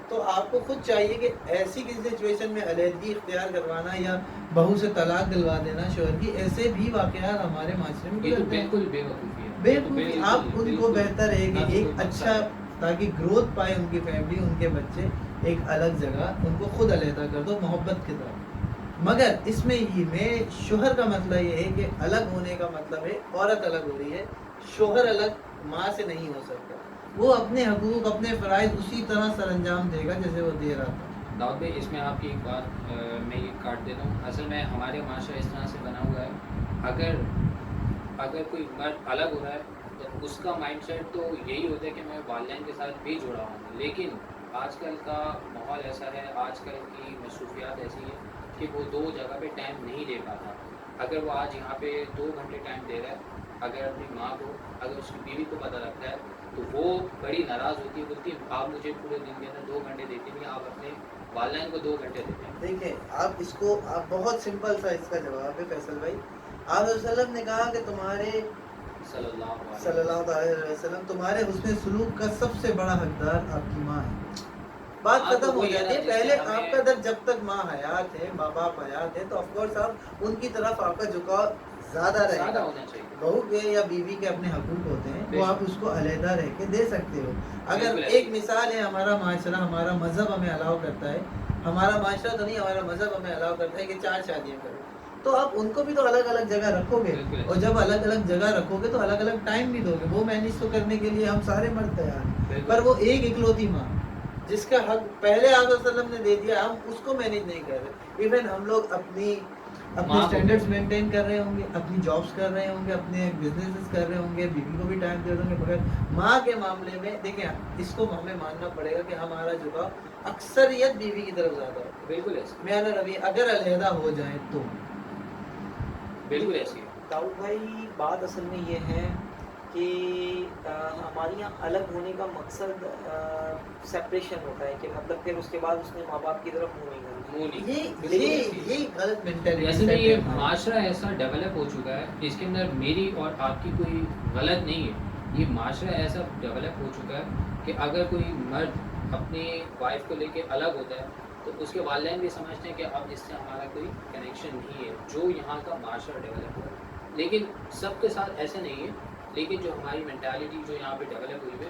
تو آپ کو خود چاہیے کہ ایسی کسی سچویشن میں علیحدگی اختیار کروانا یا بہو سے طلاق دلوا دینا شوہر کی, ایسے بھی واقعات ہمارے معاشرے میں گزرتے ہیں. بالکل بے وقوفی ہے. بالکل آپ ان کو بہتر ہے کہ ایک اچھا, تاکہ گروتھ پائے ان کی فیملی, ان کے بچے, ایک الگ جگہ ان کو خود علیحدہ کر دو محبت کے طرح. مگر اس میں شوہر کا مسئلہ یہ ہے کہ الگ ہونے کا مطلب ہے عورت الگ ہو رہی ہے, شوہر الگ ماں سے نہیں ہو سکتا. وہ اپنے حقوق اپنے فرائض اسی طرح سر انجام دے گا جیسے وہ دے رہا تھا. داؤد بھائی اس میں آپ کی ایک بات میں یہ کاٹ دیتا ہوں. اصل میں ہمارے معاشرہ اس طرح سے بنا ہوا ہے, اگر کوئی مرد الگ ہو رہا ہے تو اس کا مائنڈ سیٹ تو یہی ہوتا ہے کہ میں والدین کے ساتھ بھی جڑا ہوں. لیکن آج کل کا ماحول ایسا ہے, آج کل کی مصروفیات ایسی ہے کہ وہ دو جگہ پہ ٹائم نہیں دے پاتا. اگر وہ آج یہاں پہ 2 گھنٹے ٹائم دے رہا ہے, اگر اپنی ماں کو, اگر اس کی بیوی کو پتہ لگتا ہے تو وہ بڑی ناراض ہوتی ہے, بولتی ہے آپ مجھے پورے دن کے اندر 2 گھنٹے دیتی نہیں, آپ اپنے والدین کو 2 گھنٹے دیتے ہیں. دیکھیں آپ اس کو, آپ بہت سمپل سا اس کا جواب ہے فیصل بھائی. آپ علیہ وسلم نے کہا کہ تمہارے صلی اللہ علیہ وسلم تمہارے حسن سلوک کا سب سے بڑا حقدار آپ کی ماں ہے. بات ختم ہو جاتی ہے. پہلے آپ کا در جب تک ماں حیات ہے, ماں باپ حیات ہے, تو آف کورس آپ ان کی طرف آپ کا جھکاؤ زیادہ رہے گا. ہونا چاہیے. بہو کے یا بیوی کے اپنے حقوق ہوتے ہیں, وہ آپ اس کو علیحدہ رہ کے دے سکتے ہو. اگر ایک مثال ہے, ہمارا معاشرہ, ہمارا مذہب ہمیں الاؤ کرتا ہے, ہمارا معاشرہ تو نہیں, ہمارا مذہب ہمیں الاؤ کرتا ہے کہ 4 شادیاں کرو, تو آپ ان کو بھی تو الگ الگ جگہ رکھو گے, اور جب الگ الگ جگہ رکھو گے تو الگ الگ ٹائم بھی دو گے. وہ مینیج تو کرنے کے لیے ہم سارے مرد تیار ہیں, پر وہ ایک اکلوتی ماں جس کا حق پہلے آپ صلی اللہ علیہ وسلم نے دے دیا, ہم اس کو مینیج نہیں کر رہے. ایون ہم لوگ اپنے اسٹینڈرڈز مینٹین کر رہے ہوں گے, اپنی جابس کر رہے ہوں گے, اپنے بزنسز کر رہے ہوں گے, بیوی کو بھی ٹائم دے دیں گے, مگر ماں کے معاملے میں دیکھیں اس کو ہمیں ماننا پڑے گا کہ ہمارا جھکاؤ اکثریت بیوی کی طرف زیادہ ہے. بالکل ایسے. میاں نبی اگر علیحدہ ہو جائیں تو بالکل ایسی ہے. داؤد بھائی بات اصل میں یہ ہے کہ ہمارے یہاں الگ ہونے کا مقصد سیپریشن ہوتا ہے, کہ مطلب پھر اس کے بعد اس نے ماں باپ کی طرف منہ نہیں کرنا. یہ غلط مینٹیلٹی. اصل میں یہ معاشرہ ایسا ڈیولپ ہو چکا ہے, اس کے اندر میری اور آپ کی کوئی غلط نہیں ہے. یہ معاشرہ ایسا ڈیولپ ہو چکا ہے کہ اگر کوئی مرد اپنی وائف کو لے کے الگ ہوتا ہے تو اس کے والدین بھی سمجھتے ہیں کہ اب اس سے ہمارا کوئی کنیکشن نہیں ہے, جو یہاں کا معاشرہ ڈیولپ ہوا ہے. لیکن سب کے ساتھ ایسا نہیں ہے, لیکن جو ہماری مینٹالٹی جو یہاں پہ ڈیولپ ہوئی ہے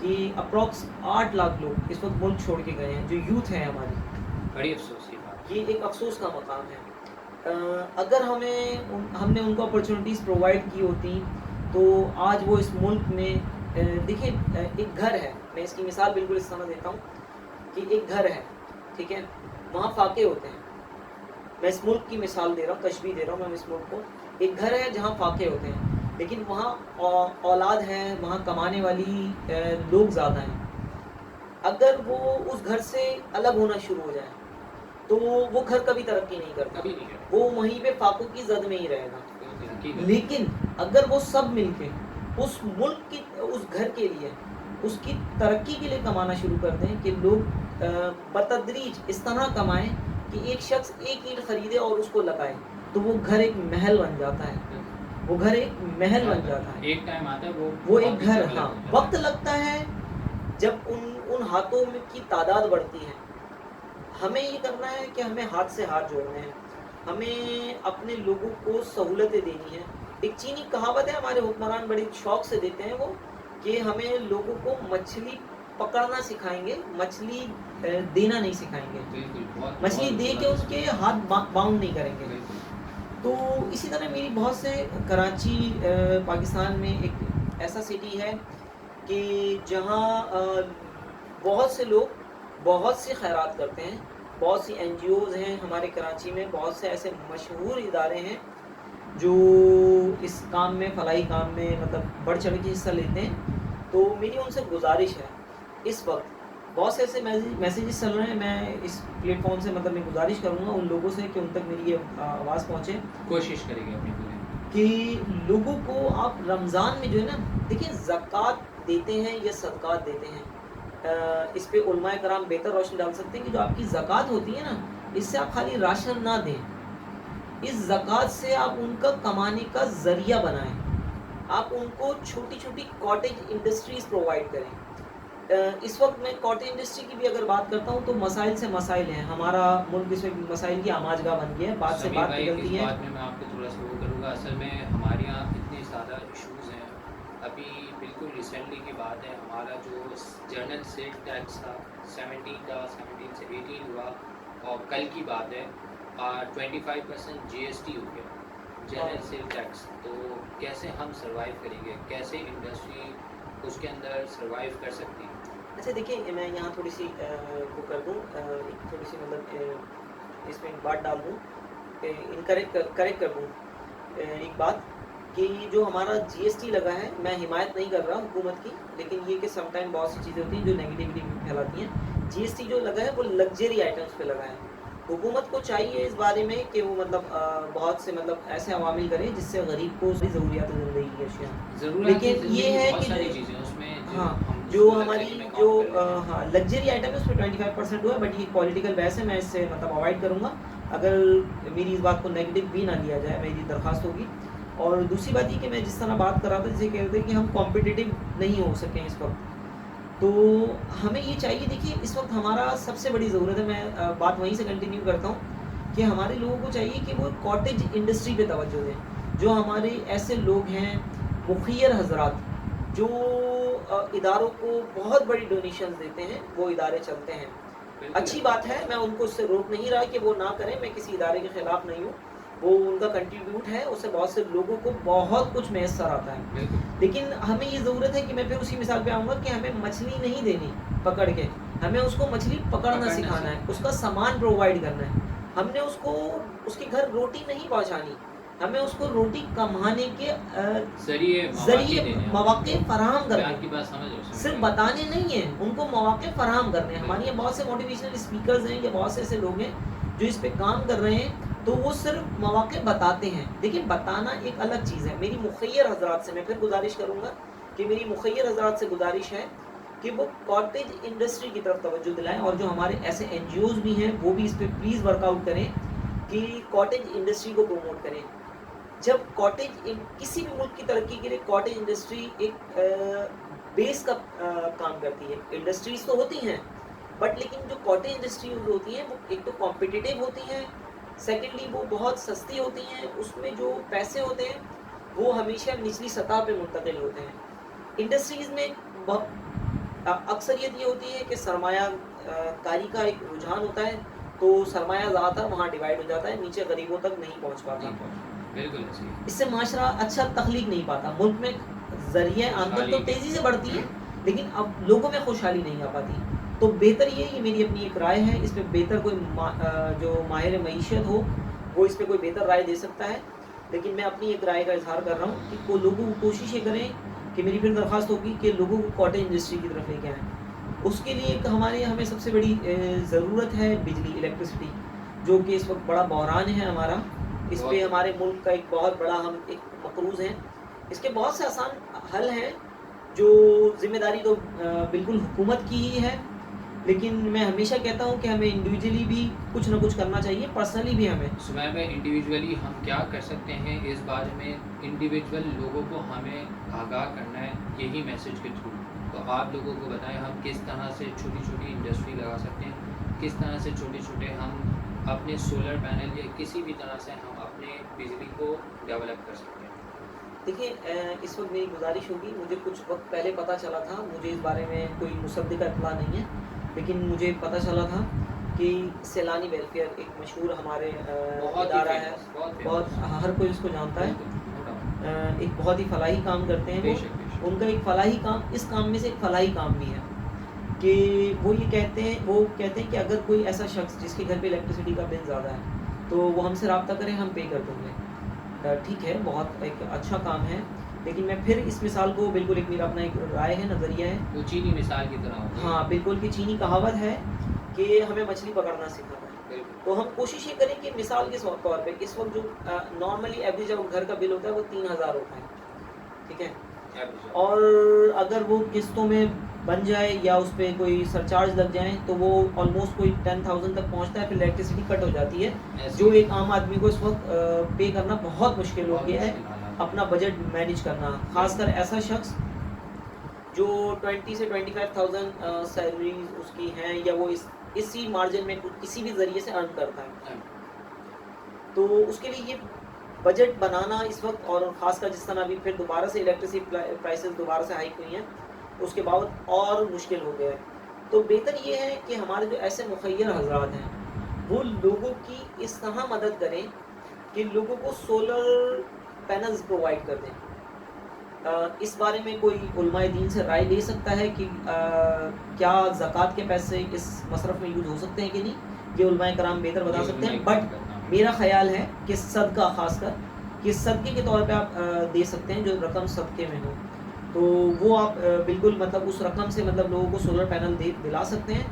کہ اپروکس 8 لاکھ لوگ اس وقت ملک چھوڑ کے گئے ہیں، جو یوتھ ہے ہماری. بڑی افسوس کی بات. یہ ایک افسوس کا مقام ہے. اگر ہم نے ان کو اپرچونیٹیز پرووائڈ کی ہوتی تو آج وہ اس ملک میں دیکھیں ایک گھر ہے، میں اس کی مثال بالکل اس طرح دیتا ہوں کہ ایک گھر ہے، ٹھیک ہے، وہاں فاقے ہوتے ہیں. میں اس ملک کی مثال دے رہا ہوں، تشبیہ دے رہا ہوں میں اس ملک کو. ایک گھر ہے جہاں فاقے ہوتے ہیں، لیکن وہاں اولاد ہے، وہاں کمانے والی لوگ زیادہ ہیں. اگر وہ اس گھر سے الگ ہونا شروع ہو جائے تو وہ گھر کبھی ترقی نہیں کرتا، کبھی نہیں کرتا. وہ وہیں پہ فاقوں کی زد میں ہی رہے گا. حقیقت. لیکن اگر وہ سب مل کے اس ملک کی، اس گھر کے لیے، اس کی ترقی کے لیے کمانا شروع کر دیں کہ لوگ بتدریج اس طرح کمائیں کہ ایک شخص ایک اینٹ خریدے اور اس کو لگائے، تو وہ گھر ایک محل بن جاتا ہے. وہ گھر ایک محل بن جاتا ہے. ایک ٹائم آتا ہے وہ ایک گھر، ہاں وقت لگتا ہے جب ان ہاتھوں کی تعداد بڑھتی ہے. ہمیں یہ کرنا ہے کہ ہمیں ہاتھ سے ہاتھ جوڑنے ہیں، ہمیں اپنے لوگوں کو سہولتیں دینی ہیں. ایک چینی کہاوت ہے، ہمارے حکمران بڑے شوق سے دیتے ہیں وہ، کہ ہمیں لوگوں کو مچھلی پکڑنا سکھائیں گے، مچھلی دینا نہیں سکھائیں گے. مچھلی دے کے ان کے ہاتھ باؤنڈ نہیں کریں گے. تو اسی طرح میری بہت سے کراچی پاکستان میں ایک ایسا سٹی ہے کہ جہاں بہت سے لوگ بہت سی خیرات کرتے ہیں. بہت سی این جی اوز ہیں ہمارے کراچی میں، بہت سے ایسے مشہور ادارے ہیں جو اس کام میں، فلاحی کام میں مطلب بڑھ چڑھ کے حصہ لیتے ہیں. تو میری ان سے گزارش ہے، اس وقت بہت سے ایسے میسیجز چل رہے ہیں، میں اس پلیٹ فارم سے مطلب میں گزارش کروں گا ان لوگوں سے کہ ان تک میری یہ آواز پہنچے. کوشش کریں گے اپنی پوری کہ لوگوں کو آپ رمضان میں جو ہے نا، دیکھیں زکوٰۃ دیتے ہیں یا صدقات دیتے ہیں، اس پہ علماء کرام بہتر روشنی ڈال سکتے ہیں کہ جو آپ کی زکوٰۃ ہوتی ہے نا، اس سے آپ خالی راشن نہ دیں، اس زکوٰۃ سے آپ ان کا کمانے کا ذریعہ بنائیں. آپ ان کو چھوٹی چھوٹی کاٹیج انڈسٹریز پرووائڈ کریں. اس وقت میں کاٹیج انڈسٹری کی بھی اگر بات کرتا ہوں تو مسائل سے مسائل ہیں. ہمارا ملک اس وقت مسائل کی آماج گاہ بن گیا ہے، بات سے بات نکلتی ہے. اس بات میں آپ کو تھوڑا سا وہ کروں گا. اصل میں ہمارے یہاں اتنے زیادہ ایشوز ہیں. ابھی بالکل ریسنٹلی کی بات ہے، ہمارا جو جنرل سیل ٹیکس تھا 17 سے 18 ہوا، اور کل کی بات ہے 25% جی ایس ٹی ہو گیا جنرل سیل ٹیکس. تو کیسے ہم سروائیو کریں گے، کیسے انڈسٹری اس کے اندر سروائیو کر سکتی ہے؟ اچھا دیکھیں، میں یہاں تھوڑی سی وہ کر دوں، تھوڑی سی مطلب اس میں ایک بات ڈال دوں، کریکٹ کر دوں ایک بات، کہ جو ہمارا جی ایس ٹی لگا ہے، میں حمایت نہیں کر رہا حکومت کی، لیکن یہ کہ سم ٹائم بہت سی چیزیں ہوتی ہیں جو نیگیٹیوٹی پھیلاتی ہیں. جی ایس ٹی جو لگا ہے وہ لگژری آئٹمس پہ لگا ہے. حکومت کو چاہیے اس بارے میں کہ وہ مطلب بہت سے مطلب ایسے عوامل کرے جس سے غریب کو ضروریات زندگی کی اشیاء، لیکن یہ ہے کہ ہاں جو ہماری جو ہاں لگژری آئٹم ہے اس پہ 25% ہوا ہے. بٹ یہ پولیٹیکل بحث ہے، میں اس سے مطلب اوائڈ کروں گا. اگر میری اس بات کو نیگیٹو بھی نہ لیا جائے، میری درخواست ہوگی. اور دوسری بات یہ کہ میں جس طرح بات کر رہا تھا، جسے کہہ رہے تھے کہ ہم کمپٹیٹیو نہیں ہو سکیں اس وقت، تو ہمیں یہ چاہیے. دیکھیے اس وقت ہمارا سب سے بڑی ضرورت ہے، میں بات وہیں سے کنٹینیو کرتا ہوں، کہ ہمارے لوگوں کو چاہیے کہ وہ کاٹیج انڈسٹری پہ توجہ دیں. جو ہمارے ایسے لوگ ہیں مخیر حضرات جو اداروں کو بہت بڑی ڈونیشنز دیتے ہیں، وہ ادارے چلتے ہیں. اچھی بات ہے، میں ان کو اس سے روک نہیں رہا کہ وہ نہ کریں، میں کسی ادارے کے خلاف نہیں ہوں، وہ ان کا کنٹریبیوٹ ہے، اس سے بہت سے لوگوں کو بہت کچھ میسر آتا ہے. لیکن ہمیں یہ ضرورت ہے کہ میں پھر اسی مثال پہ آؤں گا کہ ہمیں مچھلی نہیں دینی پکڑ کے، ہمیں اس کو مچھلی پکڑنا سکھانا ہے، اس کا سامان پرووائڈ کرنا ہے. ہم نے اس کو اس کے گھر روٹی نہیں پہنچانی، ہمیں اس کو روٹی کمانے کے ذریعے مواقع فراہم کرنے، صرف بتانے نہیں ہیں، ان کو مواقع فراہم کرنے ہیں. ہمارے یہاں بہت سے موٹیویشنل اسپیکرز ہیں یا بہت سے ایسے لوگ ہیں جو اس پہ کام کر رہے ہیں، تو وہ صرف مواقع بتاتے ہیں. دیکھیں بتانا ایک الگ چیز ہے. میری مخیر حضرات سے میں پھر گزارش کروں گا کہ میری مخیر حضرات سے گزارش ہے کہ وہ کاٹیج انڈسٹری کی طرف توجہ دلائیں، اور جو ہمارے ایسے این جی اوز بھی ہیں وہ بھی اس پہ پلیز ورک آؤٹ کریں کہ کاٹیج انڈسٹری کو پروموٹ کریں. جب کاٹیج کسی بھی ملک کی ترقی کے لیے کاٹیج انڈسٹری ایک بیس کا کام کرتی ہے. انڈسٹریز تو ہوتی ہیں بٹ لیکن جو کاٹیج انڈسٹریز ہوتی ہیں وہ ایک تو کمپٹیٹیو ہوتی ہیں، سیکنڈلی وہ بہت سستی ہوتی ہیں، اس میں جو پیسے ہوتے ہیں وہ ہمیشہ نچلی سطح پہ منتقل ہوتے ہیں. انڈسٹریز میں اکثریت یہ ہوتی ہے کہ سرمایہ کاری کا ایک رجحان ہوتا ہے تو سرمایہ زیادہ تر وہاں ڈیوائڈ ہو جاتا ہے, نیچے غریبوں تک نہیں پہنچ پاتا. بالکل ایسے ہی. اس سے معاشرہ اچھا تخلیق نہیں پاتا. ملک میں ذریعہ آمدن تو تیزی سے بڑھتی ہے لیکن اب لوگوں میں خوشحالی نہیں آ پاتی. تو بہتر یہ میری اپنی ایک رائے ہے, اس پہ بہتر کوئی جو ماہر معیشت ہو وہ اس پہ کوئی بہتر رائے دے سکتا ہے, لیکن میں اپنی ایک رائے کا اظہار کر رہا ہوں کہ وہ لوگوں کو کوشش یہ کریں کہ میری پھر درخواست ہوگی کہ لوگوں کو کاٹیج انڈسٹری کی طرف لے کے آئیں. اس کے لیے ایک ہمیں سب سے بڑی ضرورت ہے بجلی, الیکٹرسٹی, جو کہ اس وقت بڑا بحران ہے ہمارا. اس پہ ہمارے ملک کا ایک بہت بڑا ہم ایک مقروض ہیں. اس کے بہت سے آسان حل ہیں جو ذمہ داری تو بالکل حکومت کی ہی ہے, لیکن میں ہمیشہ کہتا ہوں کہ ہمیں انڈیویجولی بھی کچھ نہ کچھ کرنا چاہیے, پرسنلی بھی ہمیں. سمیر بھائی, انڈیویجولی ہم کیا کر سکتے ہیں اس بارے میں؟ انڈیویجول لوگوں کو ہمیں آگاہ کرنا ہے یہی میسج کے تھرو. تو آپ لوگوں کو بتائیں ہم کس طرح سے چھوٹی چھوٹی انڈسٹری لگا سکتے ہیں, کس طرح سے چھوٹے چھوٹے ہم اپنے سولر پینل یا کسی بھی طرح سے ہم اپنے بجلی کو ڈیولپ کر سکتے ہیں. دیکھیں, اس وقت میری گزارش ہوگی, مجھے کچھ وقت پہلے پتہ چلا تھا, مجھے اس بارے میں کوئی مصدقہ اطلاع نہیں ہے, لیکن مجھے پتہ چلا تھا کہ سیلانی ویلفیئر ایک مشہور ہمارے ادارہ ہے, بہت ہر کوئی اس کو جانتا ہے, ایک بہت ہی فلاحی کام کرتے ہیں وہ. ان کا ایک فلاحی کام, اس کام میں سے ایک فلاحی کام بھی ہے کہ وہ کہتے ہیں کہ اگر کوئی ایسا شخص جس کے گھر پہ الیکٹریسٹی کا بل زیادہ ہے تو وہ ہم سے رابطہ کرے, ہم پے کر دیں گے. ٹھیک ہے, بہت ایک اچھا کام ہے, لیکن میں پھر اس مثال کو بالکل ایک میرا اپنا ایک رائے ہے, نظریہ ہے, وہ چینی مثال کی طرح ہوگی. ہاں بالکل, کہ چینی کہاوت ہے کہ ہمیں مچھلی پکڑنا سکھانا ہے. تو ہم کوشش یہ کریں کہ مثال کے طور پہ اس وقت جو نارملی ایوریج گھر کا بل ہوتا ہے وہ 3000 ہوتا ہے, ٹھیک ہے, اور اگر وہ قسطوں میں بن جائے یا اس پہ کوئی سرچارج لگ جائیں تو وہ آلموسٹ کوئی 10,000 تک پہنچتا ہے, پھر الیکٹریسٹی کٹ ہو جاتی ہے, جو ایک عام آدمی کو اس وقت پے کرنا بہت مشکل ہو گیا ہے, اپنا بجٹ مینیج کرنا, خاص کر ایسا شخص جو 20 سے 25,000 سیلریز اس کی ہیں یا وہ اسی مارجن میں کسی بھی ذریعے سے ارن کرتا ہے. تو اس کے لیے یہ بجٹ بنانا اس وقت, اور خاص کر جس طرح ابھی پھر دوبارہ سے الیکٹریسٹی پرائسز دوبارہ سے ہائک ہوئی ہیں, اس کے باوجود اور مشکل ہو گیا ہے. تو بہتر یہ ہے کہ ہمارے جو ایسے مخیر حضرات ہیں وہ لوگوں کی اس طرح مدد کریں کہ لوگوں کو سولر پینلز پرووائڈ کر دیں. اس بارے میں کوئی علماء دین سے رائے لے سکتا ہے کہ کیا زکوٰۃ کے پیسے اس مصرف میں یوز ہو سکتے ہیں کہ نہیں, یہ علماء کرام بہتر بتا سکتے ہیں. بٹ میرا خیال ہے کہ صدقہ, خاص کر کہ صدقے کے طور پہ آپ دے سکتے ہیں, جو رقم صدقے میں ہو تو وہ آپ بالکل مطلب اس رقم سے مطلب لوگوں کو سولر پینل دلا سکتے ہیں,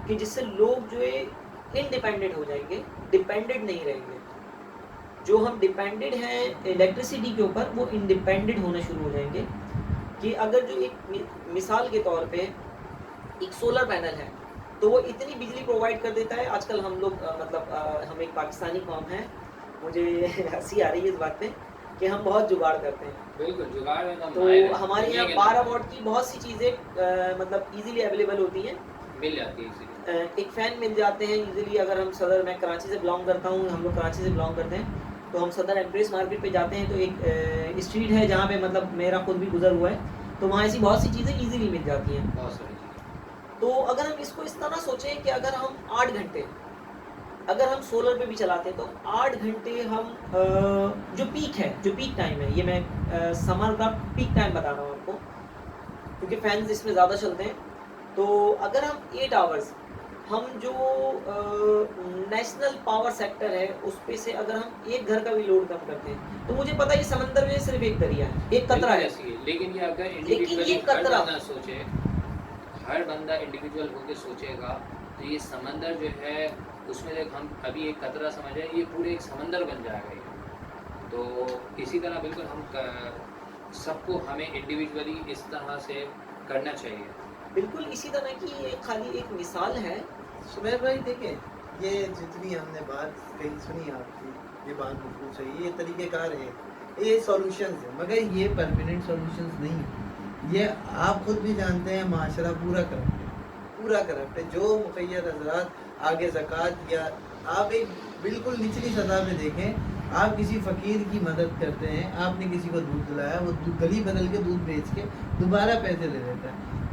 کہ جس سے لوگ جو ہے انڈیپینڈنٹ ہو جائیں گے, ڈیپینڈنٹ نہیں رہیں گے. جو ہم ڈیپینڈنٹ ہیں الیکٹریسٹی کے اوپر, وہ انڈیپینڈنٹ ہونا شروع ہو جائیں گے. کہ اگر جو ایک مثال کے طور پہ ایک سولر پینل ہے تو وہ اتنی بجلی پرووائڈ کر دیتا ہے. آج کل ہم لوگ مطلب ہم ایک پاکستانی قوم ہے, مجھے ہنسی آ رہی ہے اس بات پہ کہ ہم بہت جگاڑ کرتے ہیں. بالکل جگاڑ میں تو ہمارے یہاں 12 واٹ کی بہت سی چیزیں مطلب ایزیلی اویلیبل ہوتی ہیں, مل جاتی ہے. ایک فین مل جاتے ہیں ایزیلی. اگر ہم صدر, میں کراچی سے بلانگ کرتا ہوں, ہم لوگ کراچی سے بلانگ کرتے ہیں, تو ہم صدر ایمپریس مارکیٹ پہ جاتے ہیں تو ایک اسٹریٹ ہے جہاں پہ مطلب میرا خود بھی گزر ہوا ہے, تو وہاں ایسی بہت سی چیزیں ایزیلی مل جاتی ہیں. بہت ساری چیزیں. تو اگر ہم اس کو اس طرح سوچیں کہ اگر ہم 8 گھنٹے اگر ہم سولر پہ بھی چلاتے ہیں تو 8 گھنٹے ہم جو پیک ہے, جو پیک ٹائم ہے, یہ میں سمر کا پیک ٹائم بتا رہا ہوں آپ کو کیونکہ فینز اس میں زیادہ چلتے ہیں. تو اگر ہم 8 آورز ہم جو نیشنل پاور سیکٹر ہے اس پہ سے اگر ہم ایک گھر کا بھی لوڈ کم کرتے ہیں تو مجھے پتا ہے یہ سمندر میں صرف ایک دریا ہے, ایک قطرہ ہے. لیکن یہ اگر لیکن یہ قطرہ سوچے, ہر بندہ انڈیویجول ہو کے سوچے گا تو یہ سمندر جو ہے اس میں ہم ابھی ایک قطرہ سمجھیں, یہ پورے ایک سمندر بن جائے گا. تو اسی طرح بالکل ہم سب کو ہمیں انڈیویجولی اس طرح سے کرنا چاہیے. بالکل اسی طرح کی یہ خالی ایک مثال ہے. سمیر بھائی دیکھیں, یہ جتنی ہم نے بات کہی سنی آپ کی, یہ بات بالکل صحیح, یہ طریقہ کار ہے, یہ سولوشنز ہیں, مگر یہ پرماننٹ سولوشنز نہیں. یہ آپ خود بھی جانتے ہیں معاشرہ پورا کرپٹ ہے. جو مخیر حضرات آگے زکوٰۃ, یا آپ ایک بالکل نچلی سطح پہ دیکھیں, آپ کسی فقیر کی مدد کرتے ہیں, آپ نے کسی کو دودھ دلایا, وہ گلی بدل کے دودھ بیچ کے دوبارہ پیسے لے لیتا ہے.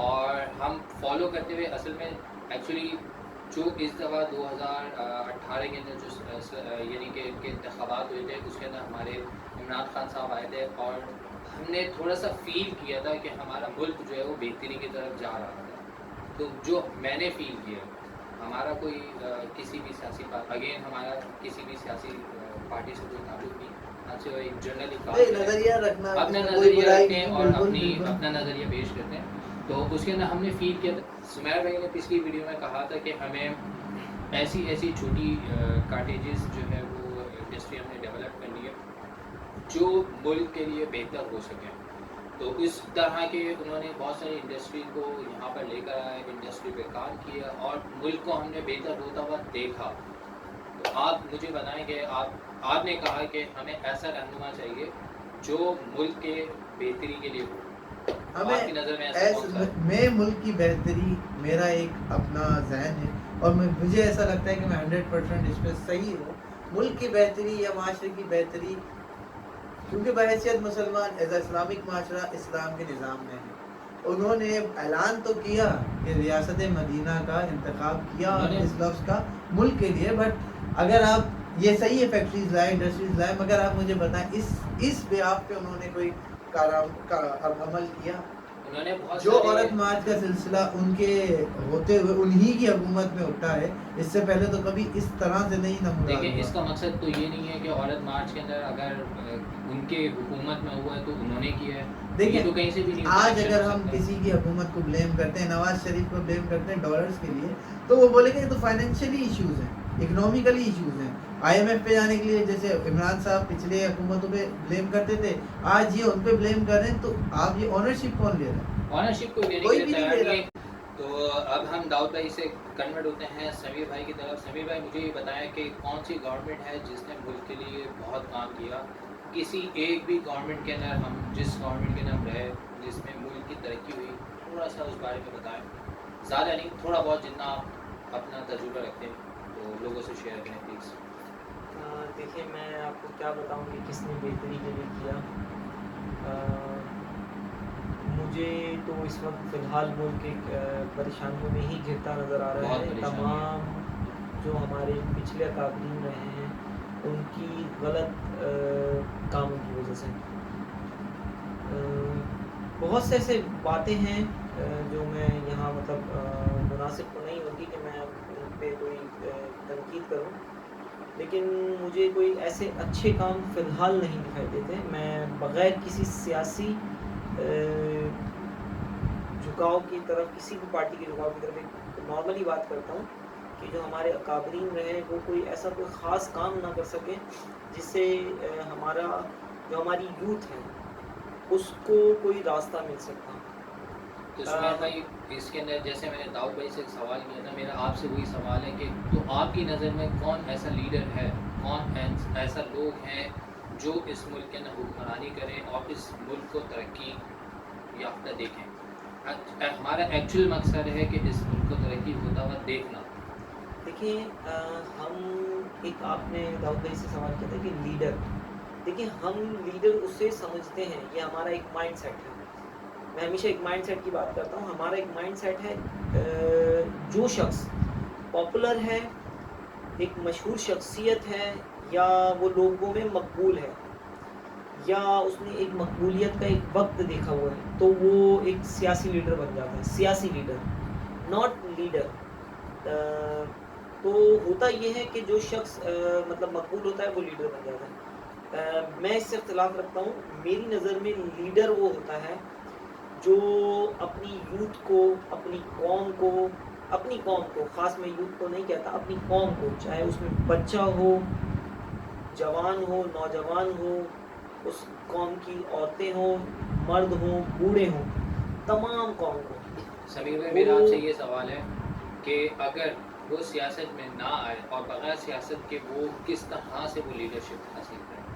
اور ہم فالو کرتے ہوئے اصل میں ایکچولی جو اس دفعہ 2018 کے اندر جو یعنی کہ ان کے انتخابات ہوئے تھے اس کے اندر ہمارے عمران خان صاحب آئے تھے اور ہم نے تھوڑا سا فیل کیا تھا کہ ہمارا ملک جو ہے وہ بہتری کی طرف جا رہا تھا. تو جو میں نے فیل کیا ہمارا کوئی کسی بھی سیاسی اگین ہمارا کسی بھی سیاسی پارٹی سے کوئی تعلق نہیں, ہم سے ایک جنرلی نظریہ رکھنا, اپنا اس میں کوئی نظریہ برائی رکھتے ہیں نہیں, اور بالکل اپنی بالکل. اپنا نظریہ پیش کرتے ہیں. تو اس کے اندر ہم نے فیل کیا تھا, سمیر بھائی نے پچھلی ویڈیو میں کہا تھا کہ ہمیں ایسی چھوٹی کاٹیجز جو ہے وہ انڈسٹری ہم نے ڈیولپ کرنی ہے جو ملک کے لیے بہتر ہو سکیں. تو اس طرح کے انہوں نے بہت ساری انڈسٹری کو یہاں پر لے کر آئے, انڈسٹری پہ کام کیا اور ملک کو ہم نے بہتر ہوتا ہوا دیکھا. تو آپ مجھے بتائیں کہ آپ نے کہا کہ ہمیں ایسا رہنما چاہیے جو ملک کے بہتری کے لیے ہو. ہمیں آپ کی نظر میں ایسا کون سا ہے؟ میں ملک کی بہتری میرا ایک اپنا ذہن ہے اور مجھے ایسا لگتا ہے کہ میں 100% اس پہ صحیح ہوں. ملک کی بہتری یا معاشرے کی بہتری, کیونکہ بحیثیت مسلمان ایز اے اسلامک معاشرہ اسلام کے نظام میں ہے. انہوں نے اعلان تو کیا کہ ریاست مدینہ کا انتخاب کیا اس لفظ کا ملک کے لیے, بٹ اگر آپ یہ صحیح ہے فیکٹریز لائیں, انڈسٹریز لائیں, مگر آپ مجھے بتائیں اس بیاف پہ انہوں نے کوئی عمل کیا؟ انہوں نے بہت جو سارے عورت مارچ کا سلسلہ ان کے ہوتے ہوئے انہی کی حکومت میں اٹھا ہے, اس سے پہلے تو کبھی اس طرح سے نہیں نمودار دیکھیں, ہوا. اس کا مقصد تو یہ نہیں ہے کہ عورت مارچ کے اندر اگر ان کے حکومت میں ہوا ہے تو انہوں نے کیا ہے. دیکھیں, یہ تو کہیں سے بھی نہیں آج connection اگر ہو ہم سکتا. کسی کی حکومت کو بلیم کرتے ہیں, نواز شریف کو بلیم کرتے ہیں ڈالرز کے لیے, تو وہ بولیں گے یہ تو فائنینشلی ایشوز ہیں, اکنومیکلی ایشوز ہیں. آئی ایم ایف پہ جانے کے لیے جیسے عمران صاحب پچھلے حکومتوں پہ بلیم کرتے تھے, آج یہ ان پہ بلیم کر رہے ہیں, تو آپ یہ اونرشپ کون لے رہے ہیں؟ اونرشپ کوئی لینے کوئی کے بھی لیے نہیں تیار لے نہیں رہا. ہے. تو اب ہم داؤد بھائی سے کنورٹ ہوتے ہیں سمیر بھائی کی طرف. سمیر بھائی مجھے یہ بتائیں کہ کون سی گورنمنٹ ہے جس نے ملک کے لیے بہت کام کیا؟ کسی ایک بھی گورنمنٹ کے اندر, ہم جس گورنمنٹ کے اندر ہم رہے جس میں ملک کی ترقی ہوئی, تھوڑا سا اس بارے میں بتائیں. زیادہ نہیں, تھوڑا بہت جتنا آپ اپنا تجربہ رکھتے ہیں تو لوگوں سے شیئر کریں پلیز. دیکھیں, میں آپ کو کیا بتاؤں کہ کس نے بہتری کے لیے کیا. مجھے تو اس وقت فی الحال ملک ایک پریشانیوں میں ہی گھرتا نظر آ رہا ہے. تمام جو ہمارے پچھلے اکابرین رہے ہیں ان کی غلط کاموں کی وجہ سے بہت سے ایسے باتیں ہیں جو میں یہاں مطلب مناسب تو نہیں ہوتی کہ میں ان پہ کوئی تنقید کروں, لیکن مجھے کوئی ایسے اچھے کام فی الحال نہیں دکھائی دیتے. میں بغیر کسی سیاسی جھکاؤ کی طرف, کسی بھی پارٹی کے جھکاؤ کی طرف ایک نارملی بات کرتا ہوں کہ جو ہمارے اکابرین رہے وہ کوئی ایسا کوئی خاص کام نہ کر سکے جس سے ہماری یوتھ ہے اس کو کوئی راستہ مل سکتا. تو سمیر بھائی, اس کے اندر جیسے میں نے داؤد بھائی سے ایک سوال کیا تھا, میرا آپ سے وہی سوال ہے کہ تو آپ کی نظر میں کون ایسا لیڈر ہے, کون ایسا لوگ ہیں جو اس ملک کے اندر حکمرانی کریں اور اس ملک کو ترقی یافتہ دیکھیں؟ ہمارا ایکچوئل مقصد ہے کہ اس ملک کو ترقی ہوتا ہوا دیکھنا. دیکھیں, ہم ایک, آپ نے داؤد بھائی سے سوال کیا تھا کہ لیڈر, دیکھیں ہم لیڈر اسے سمجھتے ہیں, یہ ہمارا ایک مائنڈ سیٹ ہے. میں ہمیشہ ایک مائنڈ سیٹ کی بات کرتا ہوں. ہمارا ایک مائنڈ سیٹ ہے, جو شخص پاپولر ہے, ایک مشہور شخصیت ہے, یا وہ لوگوں میں مقبول ہے, یا اس نے ایک مقبولیت کا ایک وقت دیکھا ہوا ہے, تو وہ ایک سیاسی لیڈر بن جاتا ہے. سیاسی لیڈر, ناٹ لیڈر. تو ہوتا یہ ہے کہ جو شخص مطلب مقبول ہوتا ہے وہ لیڈر بن جاتا ہے. میں اس سے اختلاف رکھتا ہوں. میری نظر میں لیڈر وہ ہوتا ہے جو اپنی یوتھ کو, اپنی قوم کو, خاص میں یوتھ کو نہیں کہتا, اپنی قوم کو, چاہے اس میں بچہ ہو, جوان ہو, نوجوان ہو, اس قوم کی عورتیں ہوں, مرد ہوں, بوڑھے ہوں, تمام قوم کو. سمیر بھائی, میرا آپ سے یہ سوال ہے کہ اگر وہ سیاست میں نہ آئے اور بغیر سیاست کے وہ کس طرح سے وہ لیڈرشپ حاصل کریں؟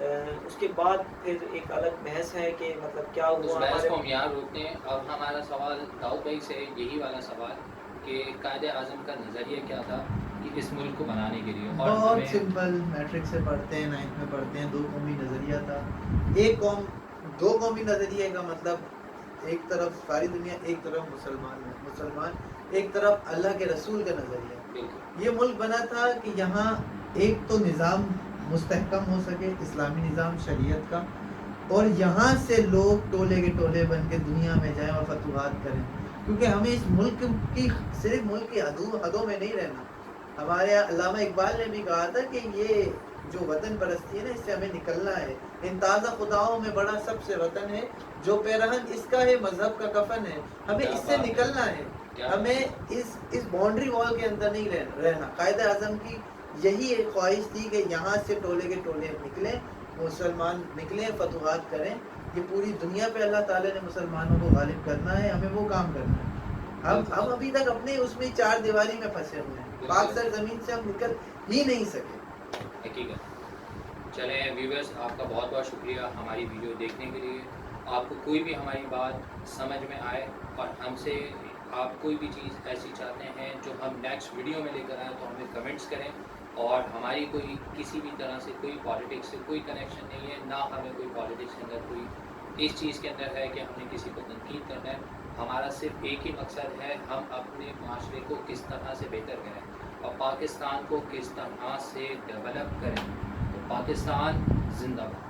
اس کے بعد پھر ایک الگ بحث ہے کہ مطلب کیا اس ہوا بحث ہمارے کو ہم یہاں روکتے ہیں. اب ہمارا سوال داؤد بھائی سے یہی والا سوال کہ قائد اعظم کا نظریہ کیا تھا کہ اس ملک کو بنانے کے لیے. اور بہت ہمیں سمپل، میٹرک سے پڑھتے ہیں، 9th میں پڑھتے ہیں، 2 قومی نظریہ تھا. ایک قوم 2 قومی نظریے کا مطلب ایک طرف ساری دنیا، ایک طرف مسلمان، ایک طرف اللہ کے رسول کا نظریہ. بالکل یہ ملک بنا تھا کہ یہاں ایک تو نظام مستحکم ہو سکے، اسلامی نظام شریعت کا، اور یہاں سے لوگ ٹولے کے ٹولے بن کے دنیا میں جائیں اور فتوحات کریں. کیونکہ ہمیں اس ملک کی صرف ملک کی حدوں میں نہیں رہنا. ہمارے علامہ اقبال نے بھی کہا تھا کہ یہ جو وطن پرستی ہے نا، اس سے ہمیں نکلنا ہے. ان تازہ خداؤں میں بڑا سب سے وطن ہے، جو پیرہن اس کا ہے مذہب کا کفن ہے. ہمیں اس سے نکلنا ہے. ہمیں اس باؤنڈری وال کے اندر نہیں رہنا. قائد اعظم کی یہی ایک خواہش تھی کہ یہاں سے ٹولے کے ٹولے نکلیں، مسلمان نکلیں، فتوحات کریں. یہ پوری دنیا پہ اللہ تعالیٰ نے مسلمانوں کو غالب کرنا ہے، ہمیں وہ کام کرنا ہے. ہم ابھی تک اپنے اس میں 4 دیواری میں پھنسے ہوئے ہیں. پاک سرزمین سے ہم نکل ہی نہیں سکے. حقیقت. چلیں ویورز، آپ کا بہت بہت شکریہ ہماری ویڈیو دیکھنے کے لیے. آپ کو کوئی بھی ہماری بات سمجھ میں آئے اور ہم سے آپ کوئی بھی چیز ایسی چاہتے ہیں جو ہم نیکسٹ ویڈیو میں لے کر آئیں تو ہمیں کمنٹس کریں. اور ہماری کوئی کسی بھی طرح سے کوئی پالیٹکس سے کوئی کنیکشن نہیں ہے، نہ ہمیں کوئی پالیٹکس کے اندر کوئی اس چیز کے اندر ہے کہ ہم نے کسی کو تنقید کرنا ہے. ہمارا صرف ایک ہی مقصد ہے، ہم اپنے معاشرے کو کس طرح سے بہتر کریں اور پاکستان کو کس طرح سے ڈیولپ کریں. تو پاکستان زندہ باد.